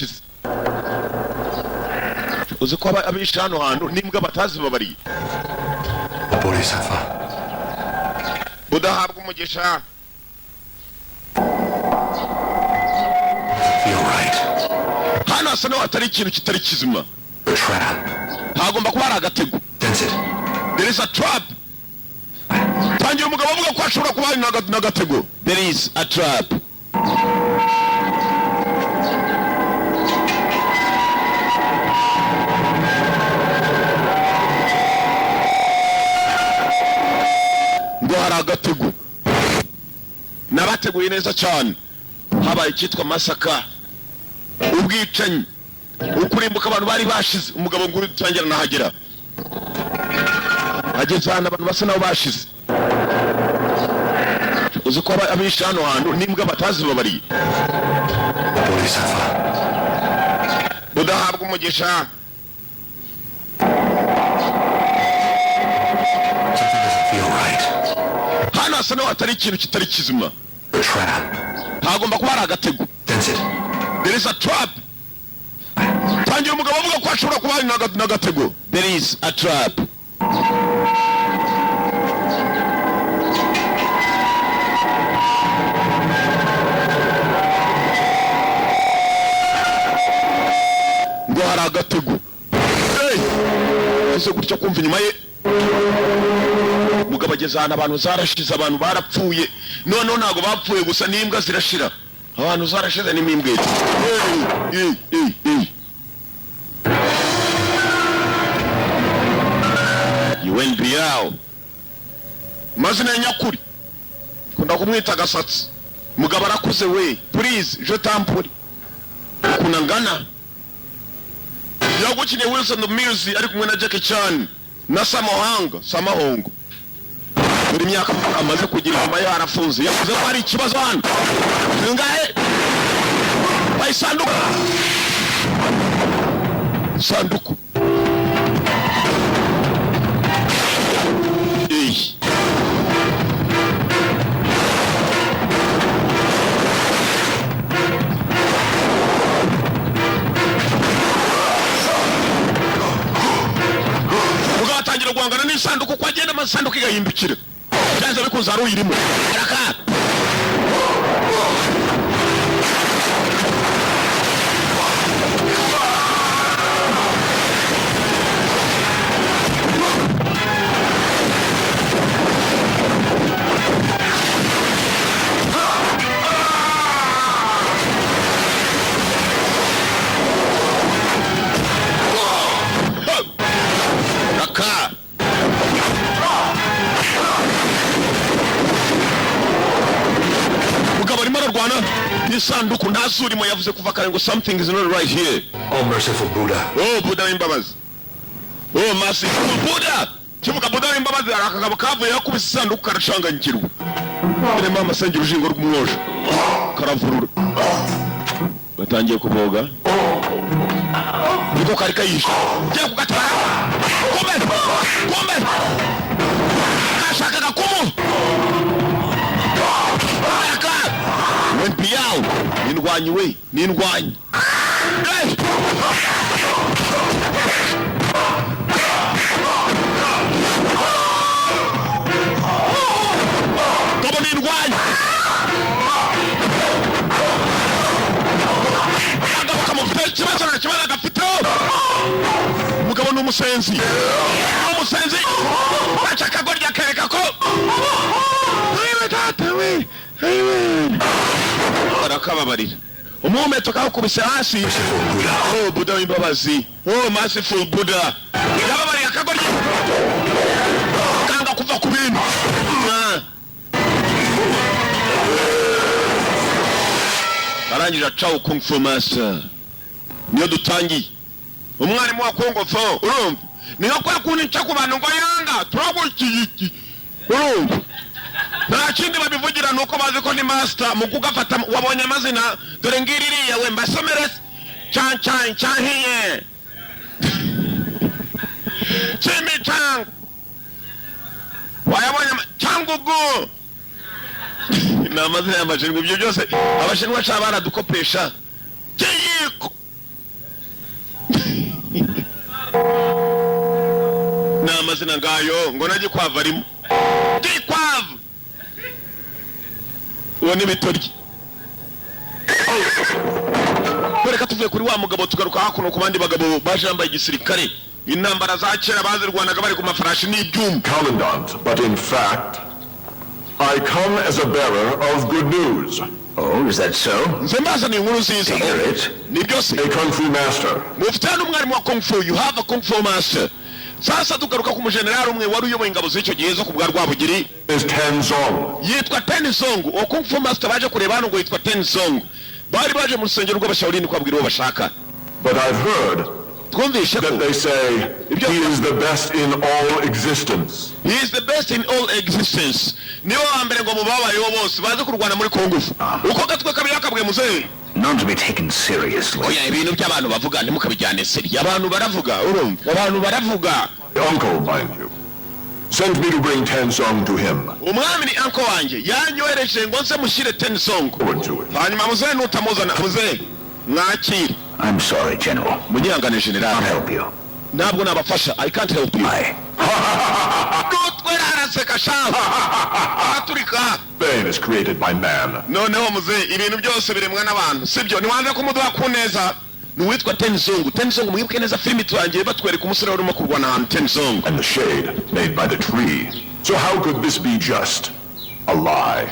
bakize uzi ko abisha hano hantu n'imbwa batazi babariye Bodhisattva udahabwa umugisha you're right hano hasa naho hatari ikintu kitari kizima trap hagomba kuba hari agatego sense it there is a trap tangira umugabo avuga ko ashobora kuba hari n'agatego there is a trap ngo hari agatego nabateguye neza cyane habaye icyitwa masaka ubwicanyi ukurimbuka abantu bari bashize umugabo nguri dutangira nahagera ageze hano abantu basa nabo bashize uzi ko abisha hano hantu n'imbwa batazi babariye Bodhisattva udahabwa umugisha something doesn't feel right hano hasa naho hatari ikintu kitari kizima trap hagomba kuba hari agatego sense it there is a trap tangira umugabo avuga ko ashobora kuba hari n'agatego there is a trap ngo hari agatego ese gutya kumva inyuma ye mugabo ageze ahantu abantu zarashize abantu barapfuye noneho ntabwo bapfuye gusa n'imbwa zirashira abantu zarashize n'imbwa UNBL mazina nyakuri kunda kumwita Gasatsi mugabo arakuze we please je tampuri kunangana yagukinye Wilson the Music ari kumwe na Jackie Chan na Samahongo buri myaka amaze kugira nyuma yarafunze yavuze ko hari ikibazo hano ngahe bayisanduku sanduku ugatangira guhangana n'isanduku ko agenda amasanduku igahindukira byanze bikunze ari uyirimo araka isanduku ntazurimo yavuze kuva kare ngo something is not right here. Oh merciful Buddha. Oh Buddha w'imbabazi. Oh merciful Buddha. Kivuga Buddha w'imbabazi arakagabo kavuye yakubise isanduku karashanganyikirwa. Ene mama senge urujingo rw'umwosho. Karavurura. Batangiye kuboga. Niko kari kayisha. Giye kugatwara. Kombe. Kashaka gakumu. NPL nindwanyi we nindwanyi tobo nindwanyi agabo kamufite ikibazo gafite umugabo n'umusenzi bacaka gorya kereka ko ayiwe tata we barakababarira umumeto kakubise hasi. Oh Buddha w'imbabazi. Oh merciful Buddha. Yababarira akagorya kanga kuva ku bintu. Arangije Chao Kung Fu Master niyo dutangiye umwarimu wa Kongo Fo urumva niyo kwa kunica ku bantu ngo yanga turagukiki urumva nta kindi babivugira nuko bazi ko ni master mu kugafata wabonye amazina dore ngiririye we mbasomere chan chimichang wayabonye changugu na amazina y'amajingo ibyo byose abashinwa cha baradukopesha kiyiko n'amazina ngayo ngo nagikwavu arimo gikwavu uwo ni bitoryi. Reka tuvuye kuri wa mugabo tugaruka hakuno ku bandi bagabo baje bambaye igisirikare. Intambara za kera bazirwanaga bari ku mafarashi n'ibyuma. Commandant, but in fact, I come as a bearer of good news. Oh, is that so? Nze mbazaniye inkuru nziza. Hear it? Ni byose. A kung fu master. Mufite n'umwarimu wa kung fu. You have a kung fu master. Sasa tugaruka ku mujenerali umwe wari uyoboye ingabo z'icyo gihe zo ku bwa Rwabugiri. Is Ten Song. Yitwa Ten Song. Uwo kung fu master baje kureba hano ngo yitwa Ten Song. Bari baje mu rusengero rw'abashaolini kwabwira uwo bashaka. But I've heard that they say he is the best in all existence. He is the best in all existence. Niwe wa mbere ngo mubabayeho bose baze kurwana muri kongufu. Uko gatwe kabiri akabwe muzehe. Not to be taken seriously. Oya ibintu by'abantu bavuga ntimukabijyane seri. Abantu baravuga urumva. Abantu baravuga. Uncle, mind you, sent me to bring Ten Song to him. Umwami ni uncle wanjye yanyohereje ngo nze mushyire Ten Song. Hanyuma muzehe nutamuzana muzehe mwakire. I'm sorry, General. Munyangane general. I'll help you. Ntabwo nabafasha. I can't help you. Why? Nutwera araseka shaho. Aturika. Pain is created by man. Noneho muzehe ibintu byose biremwa n'abantu. Sibyo niwanze kumuduha ku neza. Nuwitwa Ten Song. Ten Song mwibuke neza filimi turangiye batwereka umusore urimo kurwana ahantu Ten Song. And the shade made by the tree. So how could this be just a lie?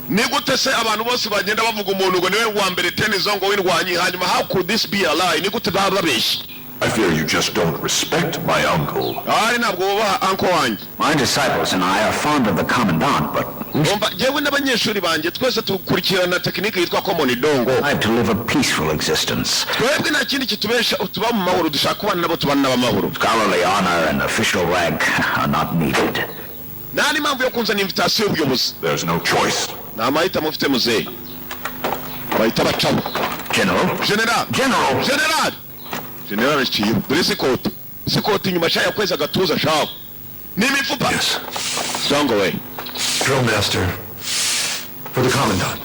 Nigute se abantu bose bagenda bavuga umuntu ngo niwe wa mbere Ten Song w'indwanyi hanyuma how could this be a lie? Nigute bababeshi? I fear you just don't respect my uncle. Ari ntabwo bubaha uncle wanjye. My disciples and I are fond of the commandant, but Umva jewe n'abanyeshuri banjye twese tukurikirana tekinike yitwa common dongo. I have to live a peaceful existence. Twebwe nta kindi kitubesha tuba mu mahoro dushaka kubana nabo tubana n'abamahoro. Scholarly honor and official rank are not needed. Nani mpamvu yo kunzana invitation y'ubuyobozi? There's no choice. Nta mahitamo mufite muzehe. Bahita bacaho. General? General. General! General. General aciye. Dore sikoti. Sikoti inyuma shaya kweza agatuza shaho. Ni imifupa. Yes. Strong away. Drill master. For the commandant.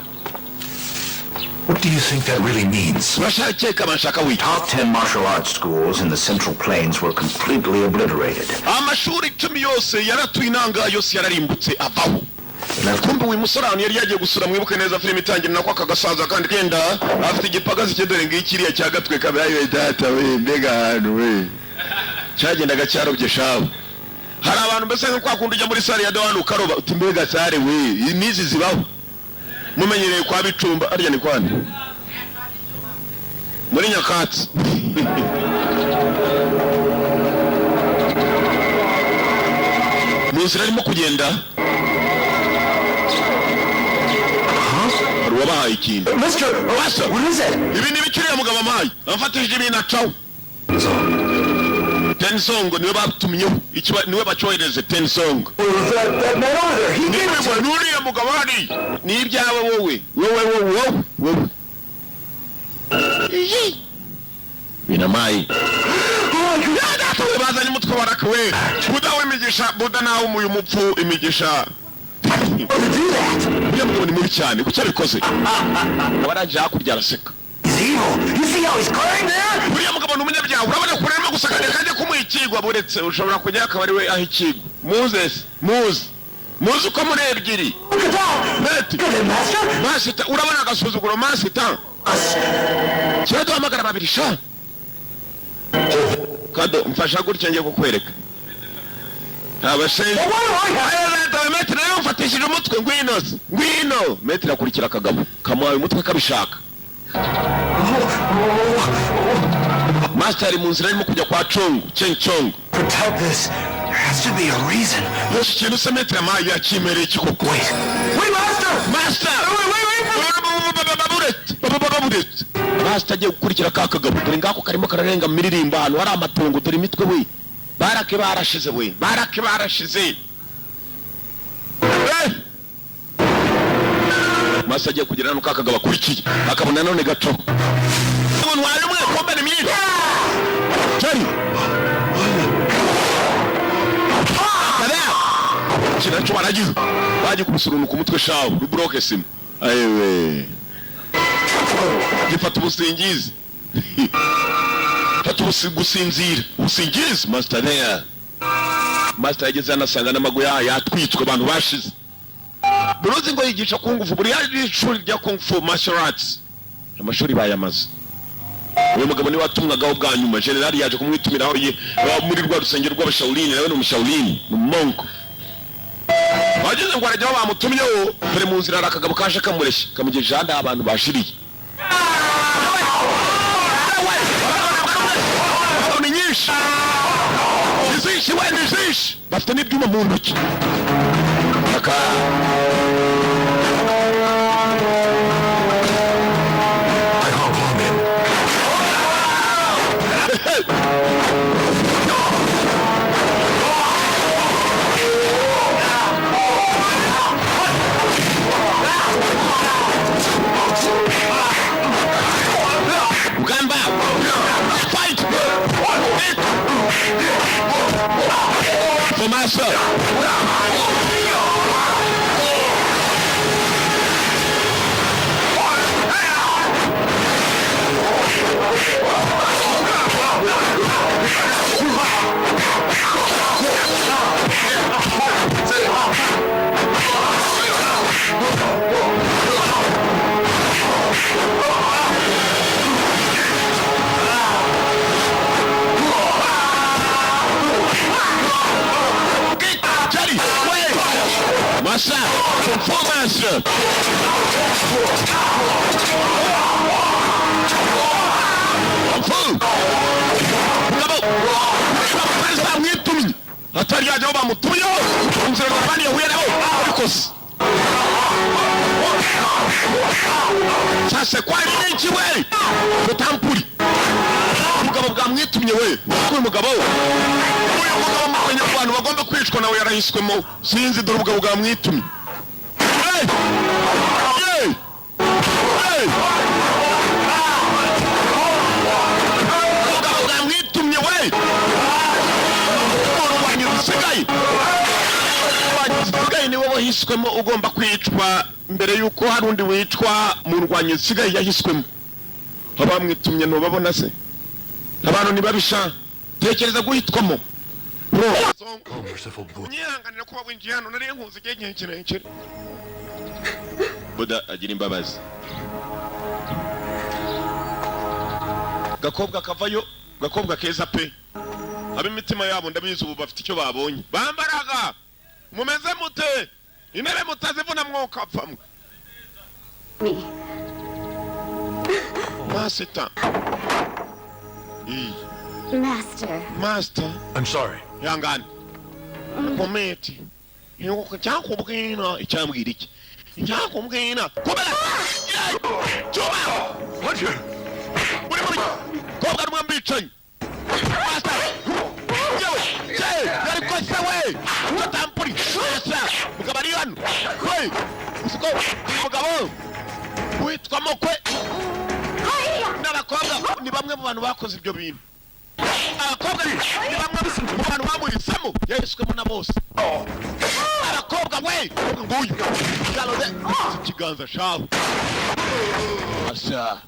What do you think that really means? Urashakeka bashaka wita. Top 10 martial arts schools in the Central Plains were completely obliterated. Amashuri 10 yose yaratuye inanga yose yararimbutse avaho. Kumbe uyu musore ahantu yari yagiye gusura mwibuke neza filimi itangira nako akagasaza kandi kenda afite igipagazi cyedore ngikiriya cya gatwe kabaye data we mbega ahantu we cyagendaga cyarobye shaho. Hari abantu mbese nko kwakunda ujya muri sare ya dawanu ukaroba uti mbega sare we nizi zibaho mumenyereye kwa Bicumba arya ni kwande muri Nyakatsi. Munsi arimo kugenda wabahaye ikintu. Mr. What is it? Ibi ni bikiriya mugabo amaye amfatishije ibintu acaho. Ten Song niwe batumyeho niwe bacyohereze Ten Song. That man over there, he gave it to me. Nuriya mugabo hari ni ibyawe wowe binamaye bazanye umutwe warakawe buda w'imigisha buda nawe umuye umupfu imigisha. Uriya mugabo ni mubi cyane kuki abikoze abaraje hakurya araseka. Uriya mugabo ni umunyabyaha urabona ko urimo gusakanya kandi kumuha ikigwa buretse ushobora kujya akaba ari we aho ikigwa. Muzi uko muri ebyiri masita urabona agasuzuguro masita kiba duhamagara babiri sha kado mfasha gutya ngiye kukwereka abashenzi metero yo mfatishije umutwe ngwino metero akurikira akagabo kamuhaye umutwe kabishaka. Master ari mu nzira arimo kujya kwa Cheng Chong. Protect this. There has to be a reason. Yesu kintu se metero amaye yakimereye kikoko. Wait, master! Baburet. Master agiye gukurikira ka kagabo dore ngako karimo kararenga miririmba hano hari amatongo dore imitwe we. Barake barashize. Master agiye kugera hano ka kagabo akurikiye akabona none gato. Umuntu wari umwe kombe ni myinshi. Jari. Kinacho baragize. Baje kubusuruna ku mutwe shawo rubroke simu. Ayewe. Gifata ubusingizi. fata gusinzira ubusingizi. Master there, master yageze anasanga n'amago yatwitswe abantu bashize. Buruzi ngo yigisha kung fu, buri yaje ishuri rya kung fu martial arts, amashuri bayamaze. Uyu mugabo ni watumwagaho bwa nyuma, general yaje kumwitumiraho muri rwa rusengero rw'abashaulini, nawe ni umushaulini, ni monko. Bageze ngo arajyaho bamutumyeho, dore mu nzira arakagabo kaje kamureshye kamugejeje ahandi abantu bashiriye. Ni nyinshi izishi we nizishi bafite n'ibyuma mu ntoki. Ugamba fight for myself. Master, performance. Atari yaje bamutuyo unzira ngabani yahuye nabo arikoze. Sasa kwa nini kiwe utampuri umugabo bwamwitumye we uyu mugabo mukanya abantu bagomba kwicwa nawe yarahiswemo sinzi dore ubugabo bwamwitumye. Umugabo bwamwitumye we sigaye niwe wahiswemo ugomba kwicwa mbere yuko hari undi wicwa mu rwanyi sigaye yahiswemo. Abamwitumye no babona se abantu nibabisha tekereza guhitwamo bro. Nyihanganira kuba winjiye hano nari nkunze igihe kirekire. Buda agira imbabazi. Gakobwa kavayo, gakobwa keza pe. Abimitima yabo ndabizi ubu bafite icyo babonye. Bambaraga mumeze mute intebe mutazivuna mwoka apfamwe. Master. Master. I'm sorry. Yangani. Kometi. Yuko cyakubwina icyambwira iki? Cyakubwina. Kubera. Chuma. What you? Muri kobwa rumwambicanye. Master. Yari kosa we. Utampuri. Master. Mugabari hano. We. Usiko mugabo. Witwa mokwe. N'abakobwa ni bamwe mu bantu bakoze ibyo bintu. Abakobwa ni bamwe mu bantu bamurisamo yahiswemo na bose. Abakobwa we nguyu galode ikiganza shaho. Asa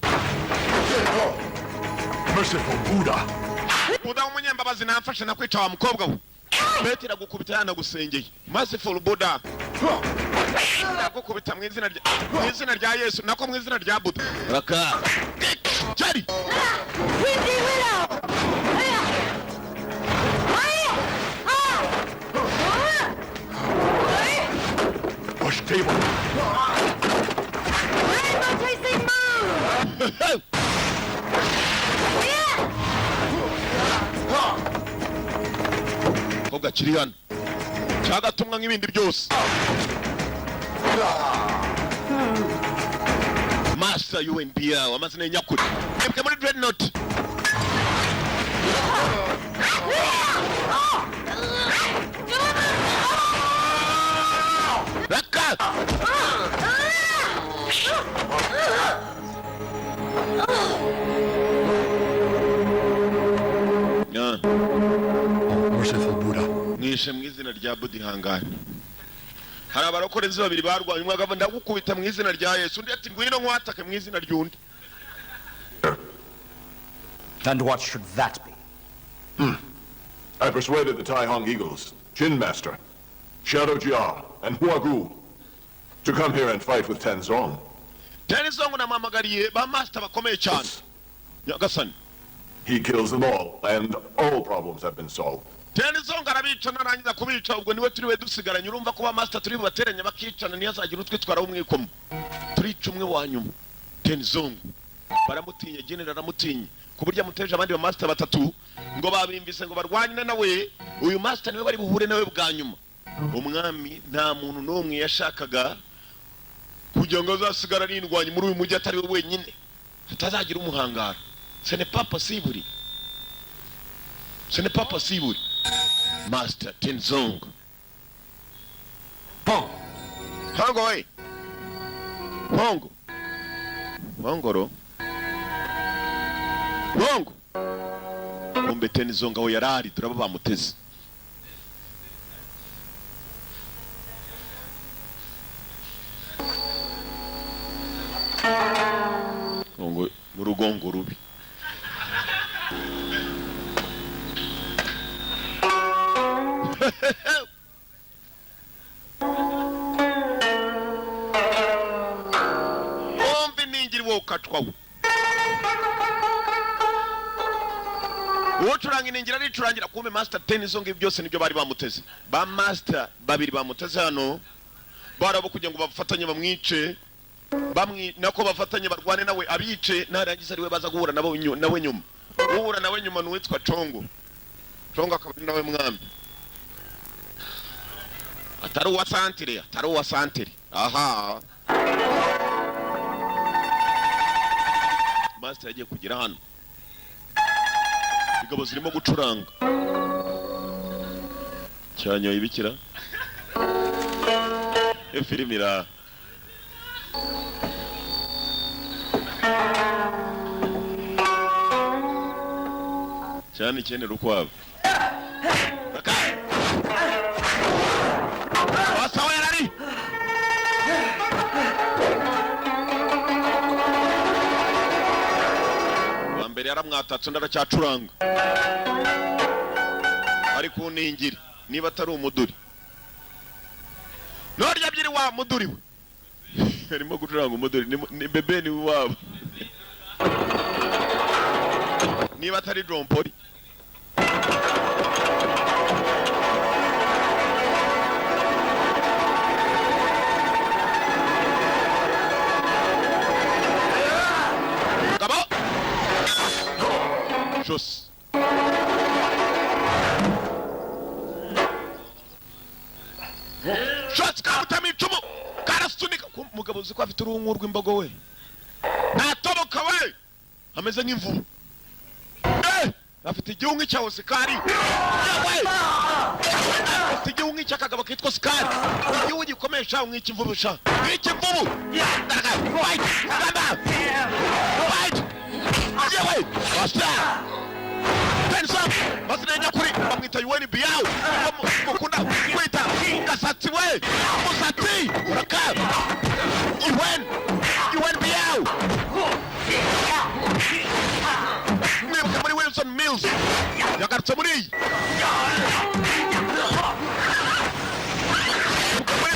Merciful Buddha. Buddha umunyembabazi namfashe nakwica wa mukobwa we. Betira gukubita yana gusengeye. Merciful Buddha. Gukubita mu izina rya Yesu nako mu izina rya Buddha. Raka. Chari. Push table. Koga kiri hano cyagatumwa nk'ibindi byose. Master UNPA wamazina nyakuri ebwe muri Dreadnought. Raka Merciful Buddha. Mwishe mu izina rya Buddha ihangane. Hari abarokorezi babiri barwaye umwe agava ndagukubita mu izina rya Yesu undi ati ngwino nkwatake mu izina ry'undi. And what should that be? I persuaded the Tai Hong Eagles, Jin Master, Shadow Jia, and Hua Gu to come here and fight with Tenzong. Tenzong namamagariye ba master bakomeye cyane. Nyagasani. He kills them all, and all problems have been solved. Tenzong arabica narangiza kubica ubwo niwe turiwe dusigaranye urumva ko ba master turi bateranye bakicana niyazagira utwitwara umwikomo. Turica umwe wa nyuma. Tenzong baramutinya general aramutinye kuburya muteje abandi ba master batatu ngo babimvise ngo barwanye nawe uyu master niwe bari buhure nawe bwa nyuma. Umwami nta muntu n'umwe yashakaga kugira ngo azasigara arindwanye muri uyu mujyi atari we wenyine atazagira umuhangara. Ce n'est pas possible. Ce n'est pas possible. Master Tenzong. Pong. Hongo we. Hongo. Hongoro. Hongo. Kumbe Tenzong aho yarari turaba bamuteze. Hongo mu rugongo rubi. Ombi ningiri wo katwawo. Uwocuranga iningiri aricurangira kumbe Master Tenzong ibi byose nibyo bari bamuteze. Ba master babiri bamuteze hano barabo kugira ngo bafatanye bamwice bamwi nako bafatanye barwane nawe abice narangiza ariwe baza guhura nabo nawe nyuma. Uhura nawe nyuma n'uwitwa Chongo. Chongo akaba nawe mwami. Atari uwa santire. Aha. Master yagiye kugira hano. Ingabo zirimo gucuranga. Cyanyoye ibikira. Filimi ira. Cyane ikenera ukwabo. Wasawa yarari. Wambere yaramwatatse ndaracyacuranga. Ari ku ningiri niba atari umuduri. Norya byiri wa muduri we. Arimo gucuranga umuduri ni bebe ni wabo. Niba atari Drompori. Gabo. Jos. Shots kamutami icumu karasunika mugabo uzi ko afite uruhu rw'imbogo we ntatoboka we ameze nk'imvubu afite igihungi cya Osikari afite igihungi cy'akagabo kitwa Osikari igihungi gikomeye sha nk'ikimvubu sha nk'ikimvubu yewe basta Tenzong basinenya kuri bamwita Yuweni Biao mukunda kwita gasatsi we musatsi uraka Yuweni Biao mwibuka muri Wilson Mills yagarutse muri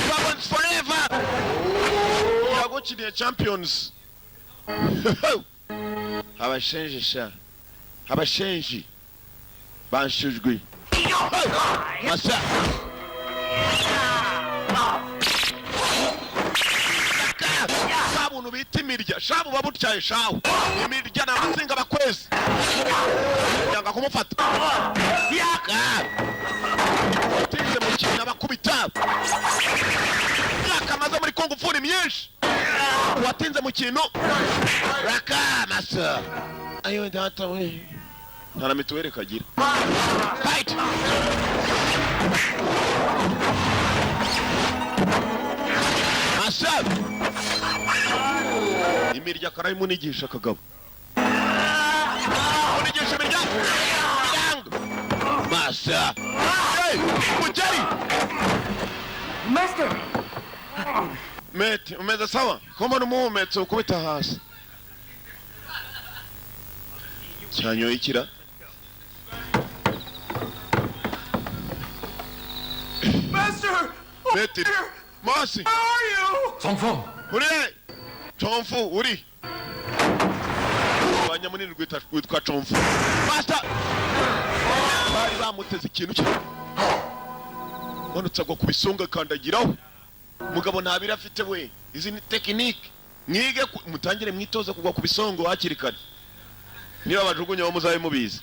Dragons Forever yagukiniye Champions abashenji banshujwe masa sabunu bita imirya shabu babutyaye shawu imirya n'abazinga bakwezi yanga kumufata tinze mu kintu abakubita yakamaze muri Kongo Fu myinshi watinze mu kintu raka masa ayo data we nta mituweli kagira fight masa imirya karayimunigisha kagabo munigisha imirya masa mujeri Master. mate umeze sawa koma n'umuhumetso ukubita hasi cyanyoye ikira Master! Betty Masi How are you? Songfeng! uri Chomfu uri abanya munini witwa Chomfu Master bari bamuteze ikintu cyo manutse agwa kubisonga kandagiraho mugabo ntabira afite we izi ni technique mwige mutangire mwitoze kugwa kubisongo hakiri kare niba bajugunye bo muzabe mubizi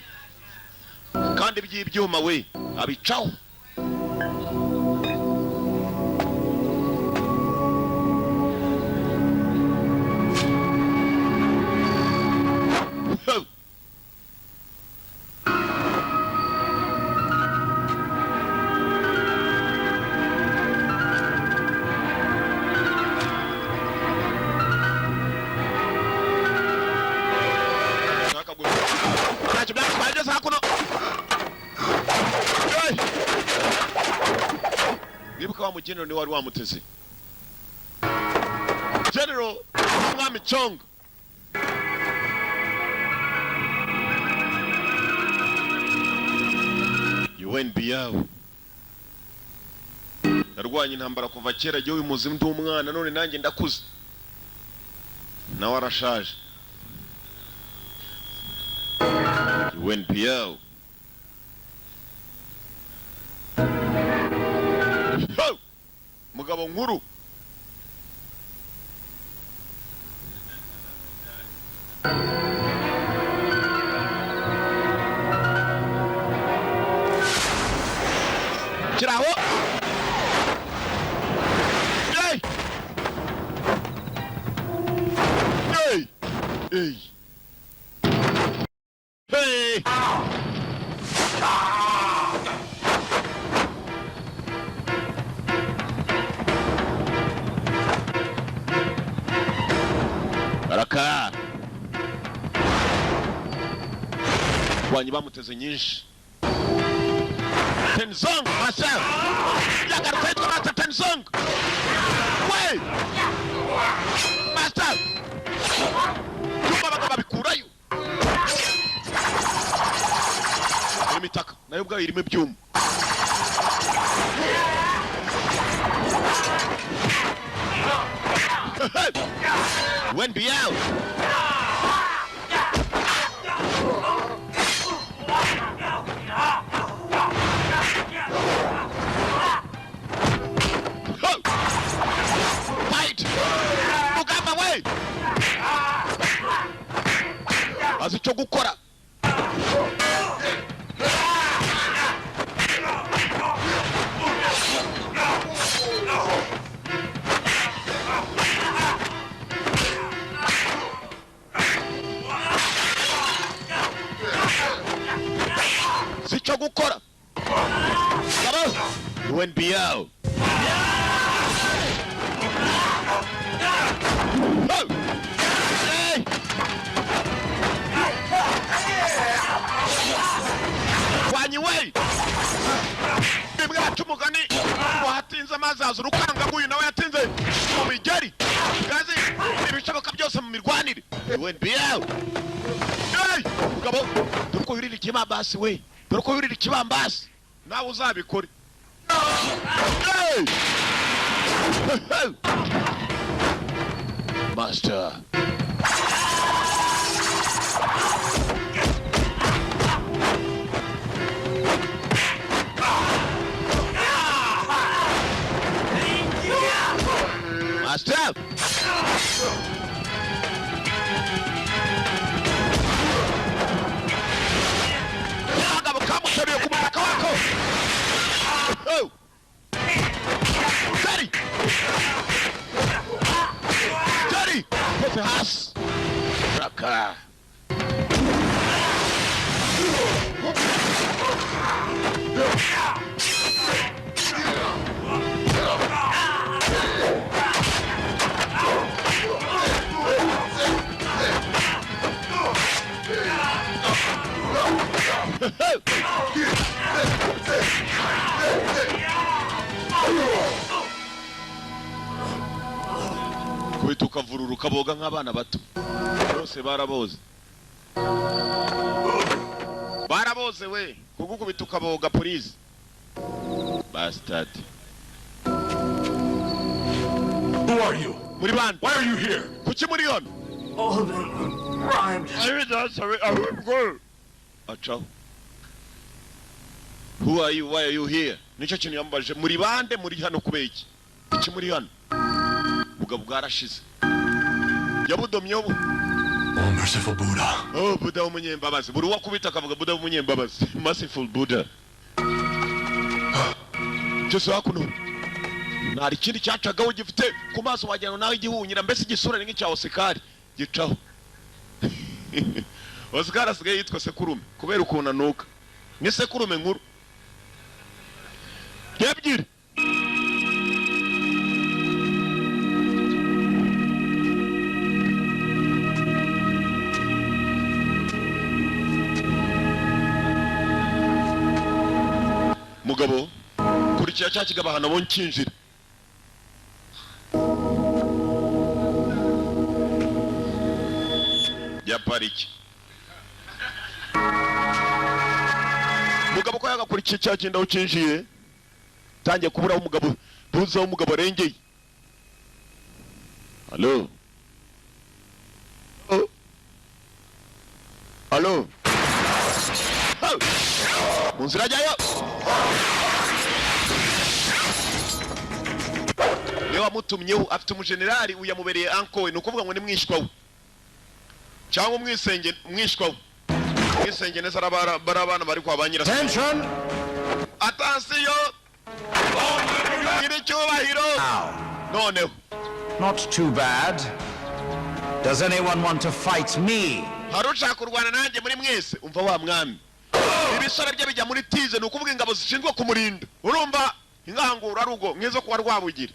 kandi by'ibyuma we abicaho Wibuka wa mugenero ni wari wamuteze General Mwami Chong UNBO narwanye intambara kuva kera jye wimuzi ndi umwana none nanjye ndakuze nawe arashaje UNBO mugabo nkuru kiraho hey hey hey hey baraka wanyi bamuteze nyinshi Tenzong Master yagarutse yitwa Master Tenzong we Master cyumba bagaba bikurayo imitaka nayo ubwayo irimo ibyuma When be out fight Mugamba way azicho gukora zicho gukora UNBO wanyiwe ibwacu mugani wahatinze amazazo urukanga nguyu nawe yatinze mu migeri gazi ibishoboka byose mu mirwanire UNBO mugabo turiko yurira ikibambasi we turiko yurira ikibambasi nawe uzabikore Master Master Agabo kamuteruye ku mutaka wako Daddy Daddy put the house Raka kubita ukavurura ukaboga nk'abana bato bose baraboze baraboze we kugukubita ukaboga police bastard. Who are you? Muri bande. Why are you here? Kuki muri hano? All the rhymed. Acha. Who are you? Why are you here? Nicyo kintu yambaje. Muri bande muri hano kubeki. Kuki muri hano? Mugabo bwarashize. Yabudomye ubu. Oh, merciful Buddha. Oh, Buddha w'umunyembabazi. Buri wakubita akavuga Buddha w'umunyembabazi. Merciful Buddha. Cyose hakuno. Nari kindi cyacagaho gifite ku maso wajyana nawe igihunyira mbese igisura ni nk'icya Oscar gicaho. Oscar asigaye yitwa Sekurume kubera ukuntu anuka. Ni Sekurume nkuru. Ebyiri. Mugabo kurikira cya kigabahana bo nkinjira. Ya pariki. Mugabo ko yagakurikiye cya kinda ukinjiye. Tangiye kubura umugabo buza umugabo arengeye. Allo. Oh. Allo. Munzira jyayo. Yewa mutumyeho afite umugenerali uyamubereye anko no kuvuga ngo ni mwishwa we. Cyangwa mwishwa we. Mwisenge neza barabana bari kwa banyira. Attention! Attention! Iri cyubahiro. Noneho. Not too bad. Does anyone want to fight me? Harushaka kurwana nanjye muri mwese umva wa mwami. Ibisore bye bijya muri tize no kuvuga ingabo zishinzwe kumurinda. Urumva ingangura rugo mwizo kwa rwabugira.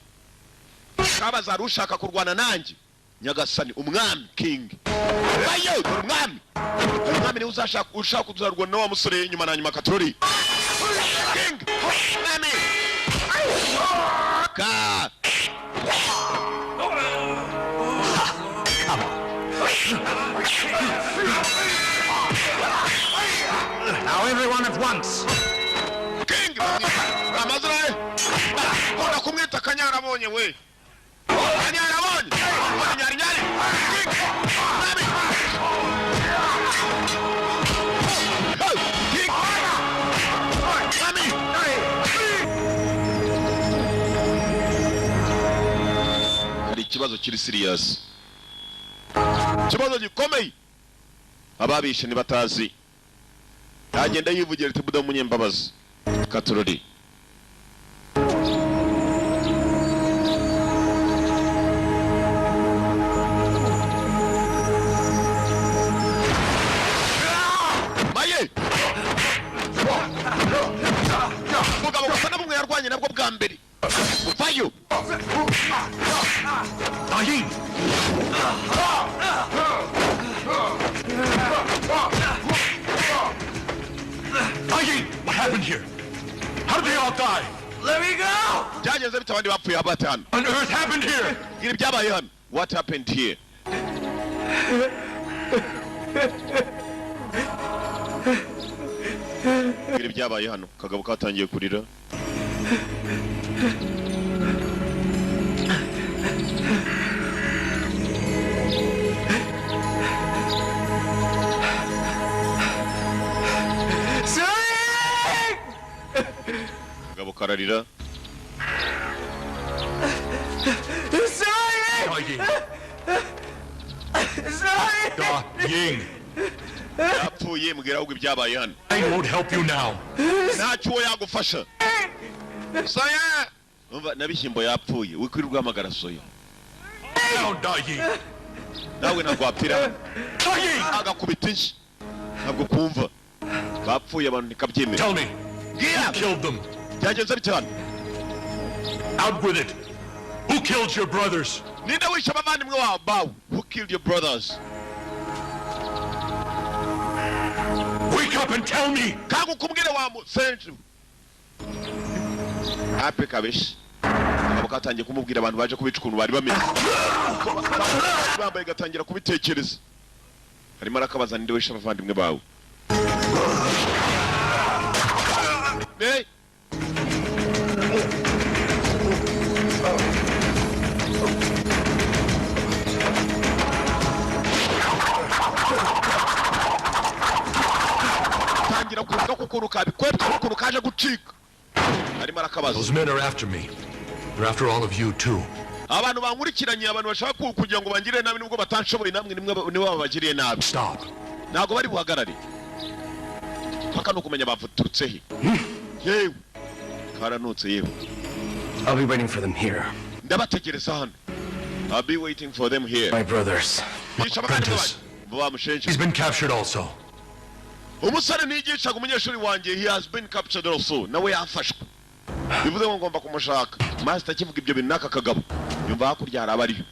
Kabaza rushaka kurwana nanjye. Nyagasani umwami king. Bayo umwami. Umwami ni ushaka kuzarwana na wa musore inyuma na nyuma katrori. King. Mwami. Ka. Come on. Now everyone at once. King. Amazra. Kona kumwita kanyara bonye we. Kanyara bonye. Nyari nyari. King. Mwami. King. Mwami. Hari ikibazo kiri serious. Ikibazo gikomeye. Ababishe ni batazi. Agenda yivugira ati Buddha w'umunyembabazi. Katurori. Maye. Mugabo gusa namwe yarwanye nabwo bwa mbere. Uvayo. Ayin! Ayin! What happened here? How did they all die? Let me go! Byageze bitabandi bapfuye abatanu. On earth happened here? Iri byabaye hano. What happened here? Iri byabaye hano. Kagabo katangiye kurira. Kagabo kararira. Da Ying! Yapfuye mbwira ahubwo ibyabaye hano. I won't help you now. Ntacyo uwo yagufasha. Soya! Umva nabishyimbo yapfuye. Wikwirirwa guhamagara Soya. Down, Da Ying! Nawe nagwapira. Da Ying! Agakubita inshyi. Ntabwo kumva. Bapfuye abantu nikabyemera. Tell me, Gira! who killed them? Byagenze bite hano? Out with it. Who killed your brothers? Ninde wishe abavandimwe bawe? Who killed your brothers? Wake up and tell me! Kangu kumwire wa musenju. Hape kabisha. Kagabo katangiye kumubwira abantu baje kubica ukuntu bari bameze. Bambaye gatangira kubitekereza. Harimo arakabaza ninde wishe abavandimwe bawe. ukuntu kabikwepka ukuntu kaje gucika arimo arakabaza. Those men are after me. They're after all of you too. Abantu bankurikiranye abantu bashaka kugira ngo bangire nabi nubwo batanshoboye namwe nimwe babagiriye nabi. Stop. Nago bari buhagarare. Paka no kumenya bavuturutse he. Yewe. Karanutse yewe. I'll be waiting for them here. Ndabategereza hano. I'll be waiting for them here. My brothers. Apprentice. He's been captured also. Umusore nigishaga umunyeshuri wanjye, he has been captured also. Nawe yafashwe. Bivuze ngo ngomba kumushaka. Master kivuga ibyo bintu naka kagabo. Yumva hakurya hari abariyo.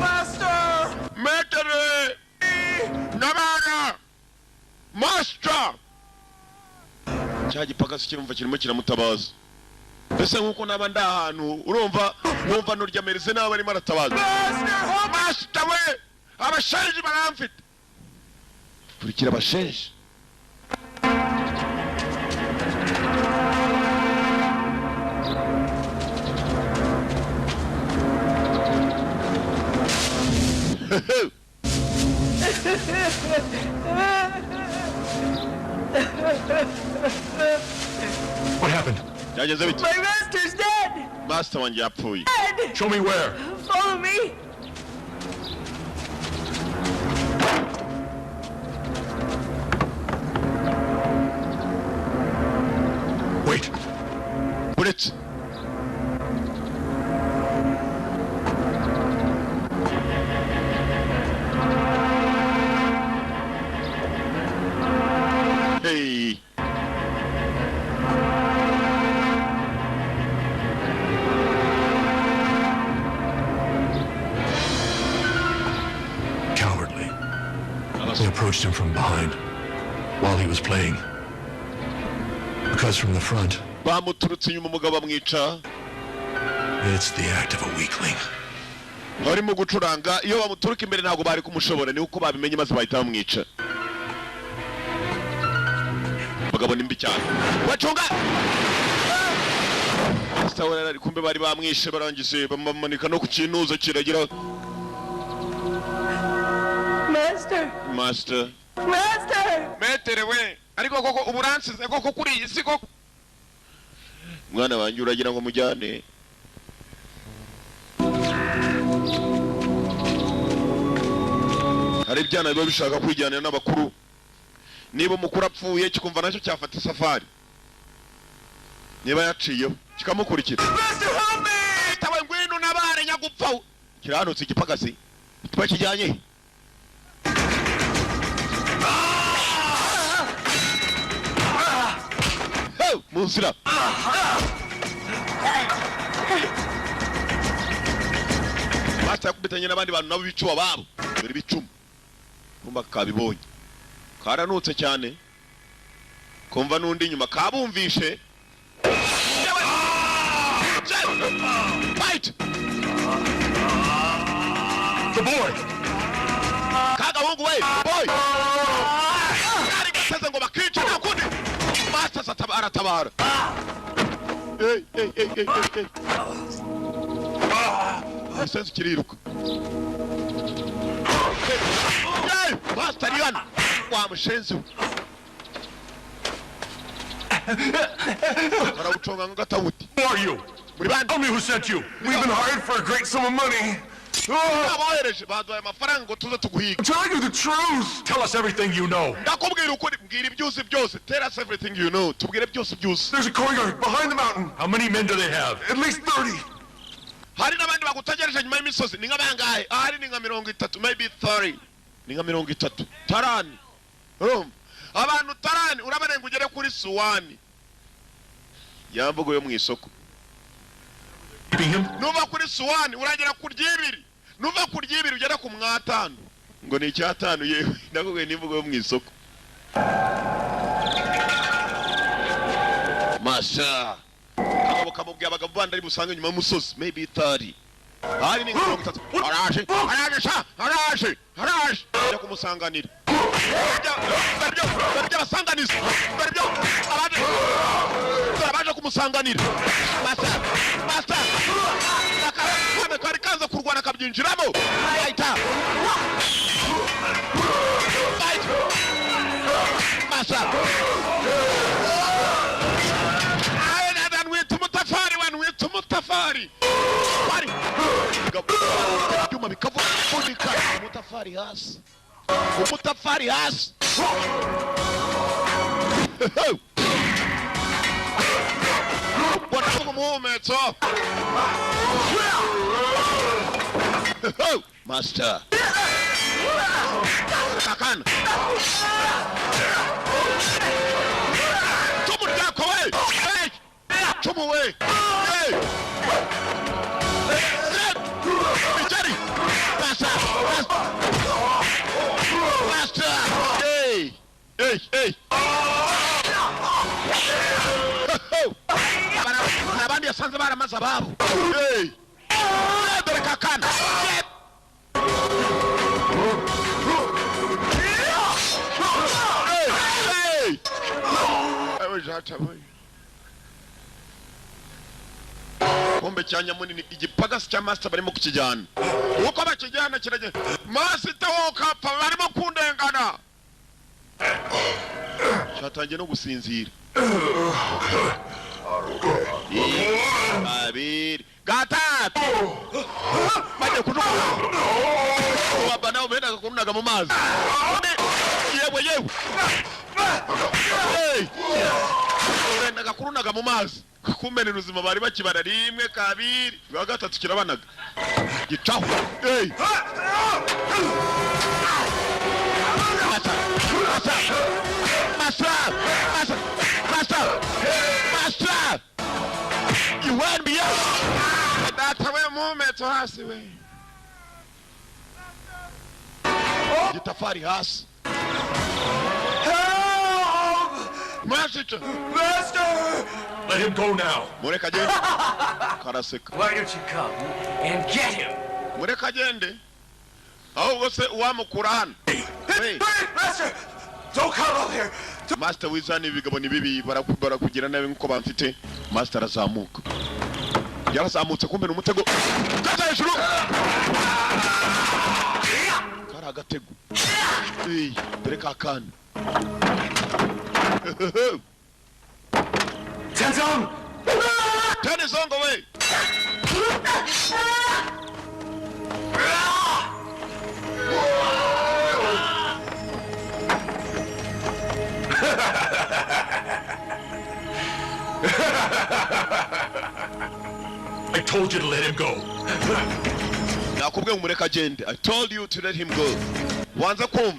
Master! Metere! Nabana! Master! Cya gipagasi kirumva kirimo kiramutabaza. Ese nkuko naba ndahantu urumva numva nurya Merse naba arimo aratabaza. Master we! Abashenji baramfite. Kurikira abashenji. What happened? My master's dead! Master wanjye yapfuye. Dead! Show me where. Follow me! Wait. Buretse. Hey. Cowardly. They approached him from behind while he was playing. Because from the front, Bamuturutse inyuma umugabo amwica. it's the act of a weakling. Barimo gucuranga iyo bamuturuka imbere ntago bari kumushobora ni uko babimenye maze bahita bamwica. Bagabo nimbi cyane. Wacunga. Sawera ari kumbe bari bamwishe barangise bamamanika no ku kinuzo kiragira. Master! Master. Master! Metere we. Ariko koko uburansize koko kuri iyi si koko. Mwana wanjye uragira ngo mujyane. Hari ibyana biba bishaka kwijyanira n'abakuru. Niba umukuru apfuye kikumva nacyo cyafata safari. Niba yaciyeho kikamukurikira. Master, help me! Tawe ngwino nabare nyagupfa. Kiranutse igipagasi. Tuba kijyanye. Munzira. Master yakubitanye n'abandi bantu nabo bicuwa babo. Bari bicuma. Kumba kabibonye. Karanutse cyane. Kumva nundi nyuma kabumvishe. Fight! The boy! Kaga wongu we, boy! Kari gateze ngo bakice nakundi. Master satabara tabara. Hey. Sense kiriruka. Hey, Master Yana. Wa mushenzi. Karauchonga ngatawuti. Who are you? Tell me who sent you. We've been hired for a great sum of money. Abahereje baduhaye amafaranga ngo tuze tuguhiga. I'm telling you the truth. Tell us everything you know. Ndakubwira ukuri mbwira ibyose byose. Tell us everything you know. Tubwire byose byose. There's a courtyard behind the mountain. How many men do they have? At least 30. Hari n'abandi bagutegereje nyuma y'imisozi. Ni ngabangahe? Hari ni nka 30, maybe 30. Ni nka 30. Tarani. Abantu tarani urabarenga ugere kuri Suwani. Yamvugo yo mu isoko. Nuva kuri Suwani uragera ku ryibiri. Nuva ku ryibiri ugera ku mwatanu. Ngo ni icyatanu yewe. Ndakubwiye n'imvugo yo mu isoko. Masha. Akabo kamubwiye abagabo bandi ari busange nyuma y'umusozi. Maybe 30. Hari ni 30. Araje. Ajya kumusanganira. Barya basanganiza. Barya abaje kumusanganira. Master. Kari kanza kurwana kabyinjiramo. Fight. Master. ibyuma bikavunika, umutafari hasi, umutafari hasi. Wanavuga umuhumetso. Master. Kakana. Tumu dako we. Hey. Tumu we. Hey. Jerry. Master. Master. Hey. Hey. Hey. Abandi yasanze baramaze ababo. Hey. Dore kakana. Hey. Ewe jata we. Kombe cyanya munini igipagasi cya master barimo kukijyana. Uko bakijyana kirage. Master ukapfa barimo kundengana. Cyatangiye no gusinzira. Abiri gatatu bajya kujuka wabana ubenda kurunaga mu mazi yewe ubenda kurunaga mu mazi kumene ruzima bari bakibara rimwe kabiri wa gatatu kirabanaga gicaho Master! You want me up? That's the way movement to us. Gitafari has. Help! Master! Master! Let him go now. Mureka jende. Karaseka. Why don't you come and get him? Mureka jende. Ahubwo se uwamukura hano. Hey, Master! Don't come out here! Master wizani bigabo ni bibi barakugira nawe nko bamfite. Master azamuka. Yarazamutse kumbe n'umutego. Kaza hejuru. Kara agatego. Eh, dore kakana. Tenzong! Tenzong away. I told you to let him go. Nakubwiye umureka agende. I told you to let him go. Wanza kumva.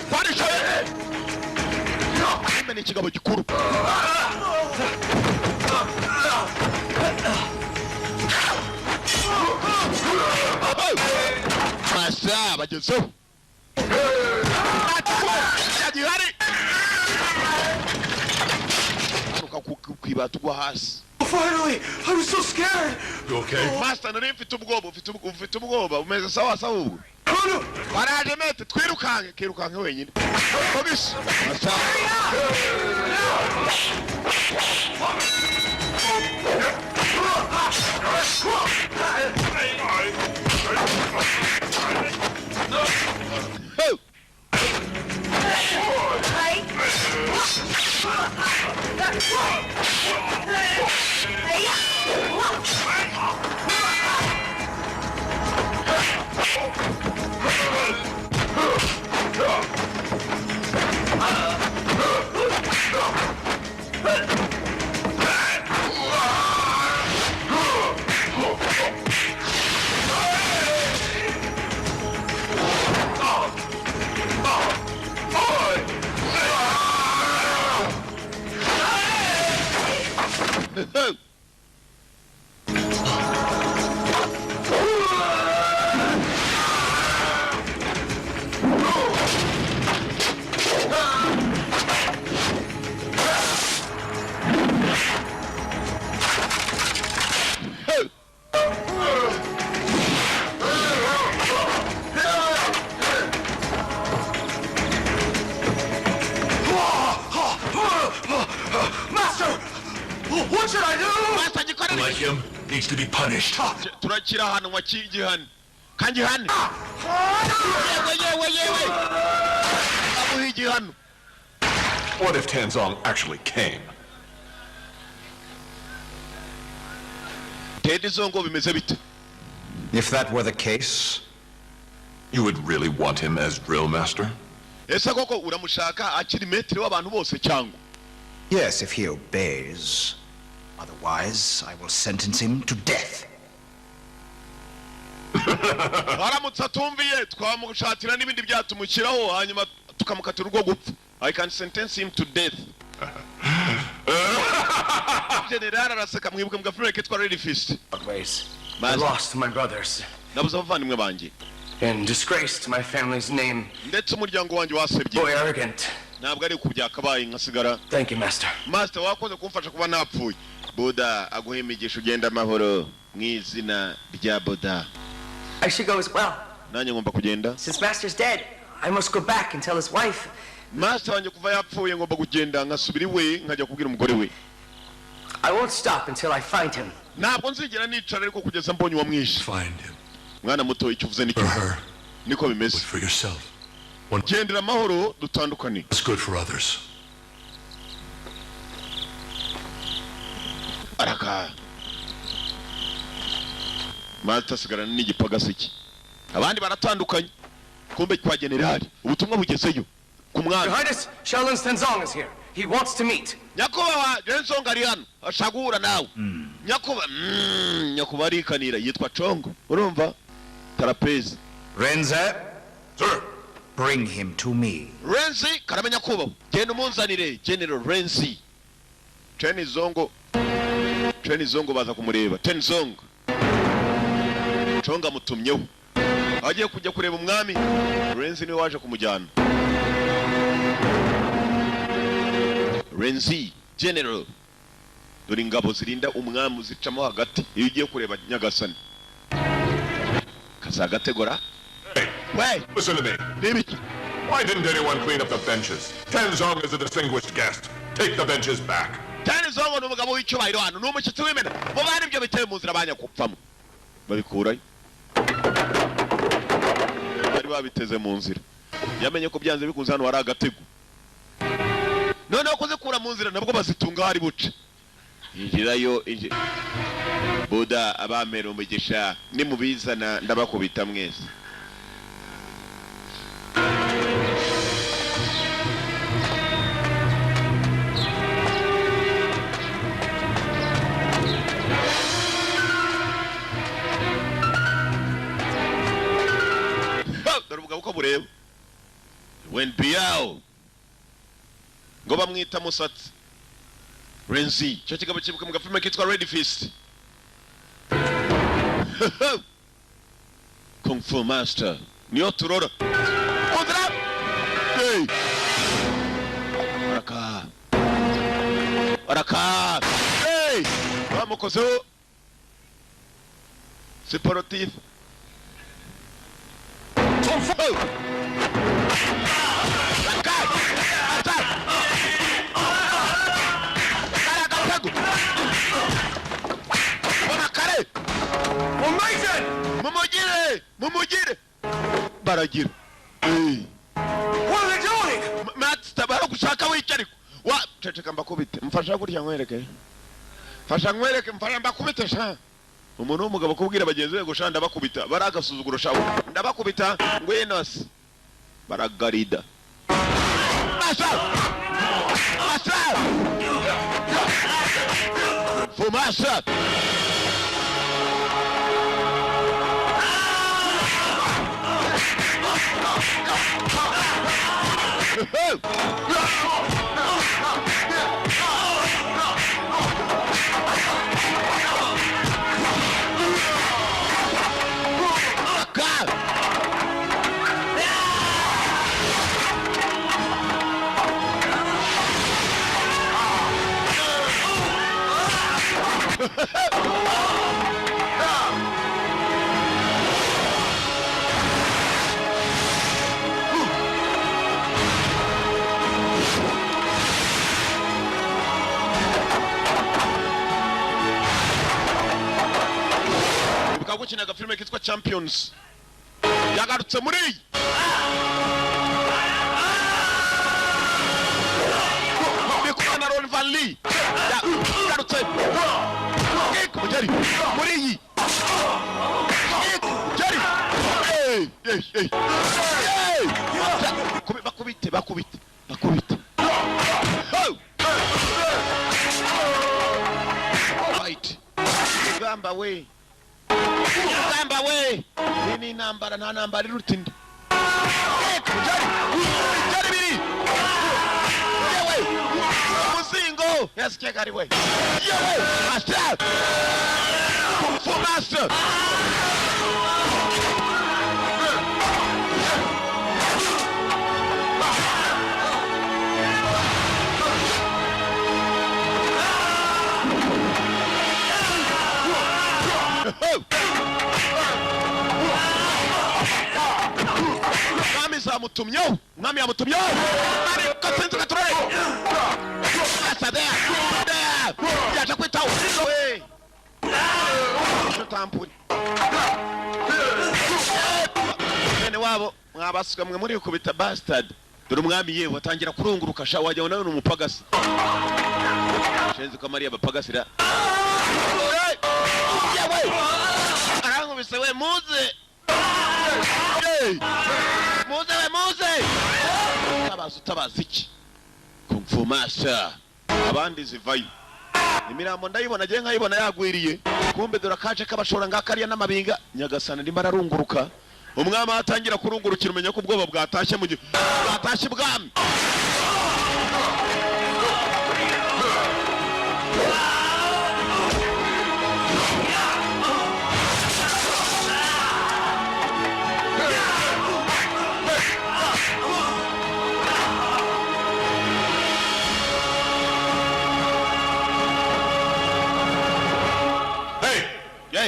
Panisha. Ni kigabo gikuru. Masa bagezeho. Yagihari. Kwibata ugwa hasi. Finally! I was so scared! You okay? Master, nari mfite ubwoba, umeze sawa sawa ubu. Baraje mete, twirukanke wenyine. Kobisi. Master. What should I do? Like him needs to be punished. Turakira hano wakigihana. Kangihana. Yewe. Amuhigihana. What if Tenzong actually came? Tenzong bimeze bite? If that were the case, You would really want him as drill master? ese koko uramushaka akiri metero w'abantu bose cyangwa? yes, if he obeys. Otherwise, I will sentence him to death. aramutse atumviye twamushatira n'ibindi byatumukiraho hanyuma tukamukatira urwo gupfa. I can sentence him to death. General araseka mwibuke mu gafilme kitwa Red Fist. Ways. I Master. lost my brothers Nabuze abavandimwe banjye and disgraced my family's name. ndetse umuryango wanjye wasebye. Boy arrogant. Ntabwo ari kubyakabaye nkasigara. Thank you, Master. Master wakoze kumfasha kuba napfuye. Buda aguha imigisha ugenda amahoro mu izina rya Buda. I should go as well. Nanjye ngomba kugenda. Since Master's dead, I must go back and tell his wife. Master wanjye kuva yapfuye ngomba kugenda nkasubira iwe nkajya kubwira umugore we. I won't stop until I find him. Ntabwo nzigera nicara ariko kugeza mbonye uwamwishe. Find him. Mwana muto icyo uvuze For nicyo. her. Niko But bimeze. for yourself. One Gendera amahoro dutandukane. is good for others. Araka. Master asigarana n'igipagasi cye. Abandi baratandukanye. Kumbe kwa generali. Ubutumwa bugezeyo. Ku Your mwana. Highness, Shaolin Tenzong is here. He wants to meet. Nyakubawa Jenson ari hano. Ashaka guhura nawe. Nyakuba arikanira yitwa Chongo. Urumva? Trapeze. Renze, Sir! bring him to me. Renzi karamenya kubaho. Genda umunzanire General Renzi. Tenzongo baza kumureba. Tenzongo. Chongo amutumyeho. Agiye kujya kureba umwami. Renzi niwe waje kumujyana. Renzi General. Dore ingabo zirinda umwami zicamo hagati iyo ugiye kureba Nyagasani. Kazagategora. Hey, We, listen to me. nibiki. Why didn't anyone clean up the benches? Tenzong is a distinguished guest. Take the benches back. Tenzongo n'umugabo w'icyubahiro hano n'umushyitsi w'imena. Bo bari ibyo biteye mu nzira banya kupfamo. Babikurayo. Bari babiteze mu nzira. Yamenye ko byanze bikunze hano hari agatego. Noneho kuzikura mu nzira nabwo bazitunga hari buce. Injirayo Buda abamera umugisha nimubizana ndabakubita mwese. Dore ubugabo ko bureba. Wen Biao ngo bamwita Musatsi. Renzi cyo kigabo kibuka mu gafilme kitwa Red Fist. Kung Fu Master niyo turora. Udra! Hey! Araka! Hey! Bamukozeho. Sportif. Kung Fu! Mumugire baragira. What are they doing? Master baragushaka wicariko. Wa ceceka mbakubite. Mfasha kurya nkwereke. Fasha nkwereke mfasha mbakubite sha. Umuntu w'umugabo kubwira bagenzi be gushanda ndabakubita. Baragasuzuguro shawo. Ndabakubita ngwenos. Baragarida. Master! Fumasha! Gukina agafilme kitwa Champions yagarutse muri Bikwana Ron Van Lee yagarutse muri iyi bakubite right gamba we ni nambara nta nambara irutinde jari biri yewe muzingo yasikegari we yewe master for master Mwami yamutumyeho ariko sinzi gaturere asadea yaje kwitaho we tampuri nene wabo mwabasuka mwe muri kubita bastard dore umwami yewe watangira kurunguruka sha wajya nawe n'umupagasi shenzi ko Maria bapagasira yewe arankubise we muze utabaza iki Kung Fu Master abandi zivayo imirambo ndayibona je nkayibona yagwiriye kumbe dora kaje kabashora ngakariya n'amabinga nyagasana ndimo ararunguruka umwami atangira kurungurukira umenya ko ubwoba bwatashye mu gihe bwatashye bwami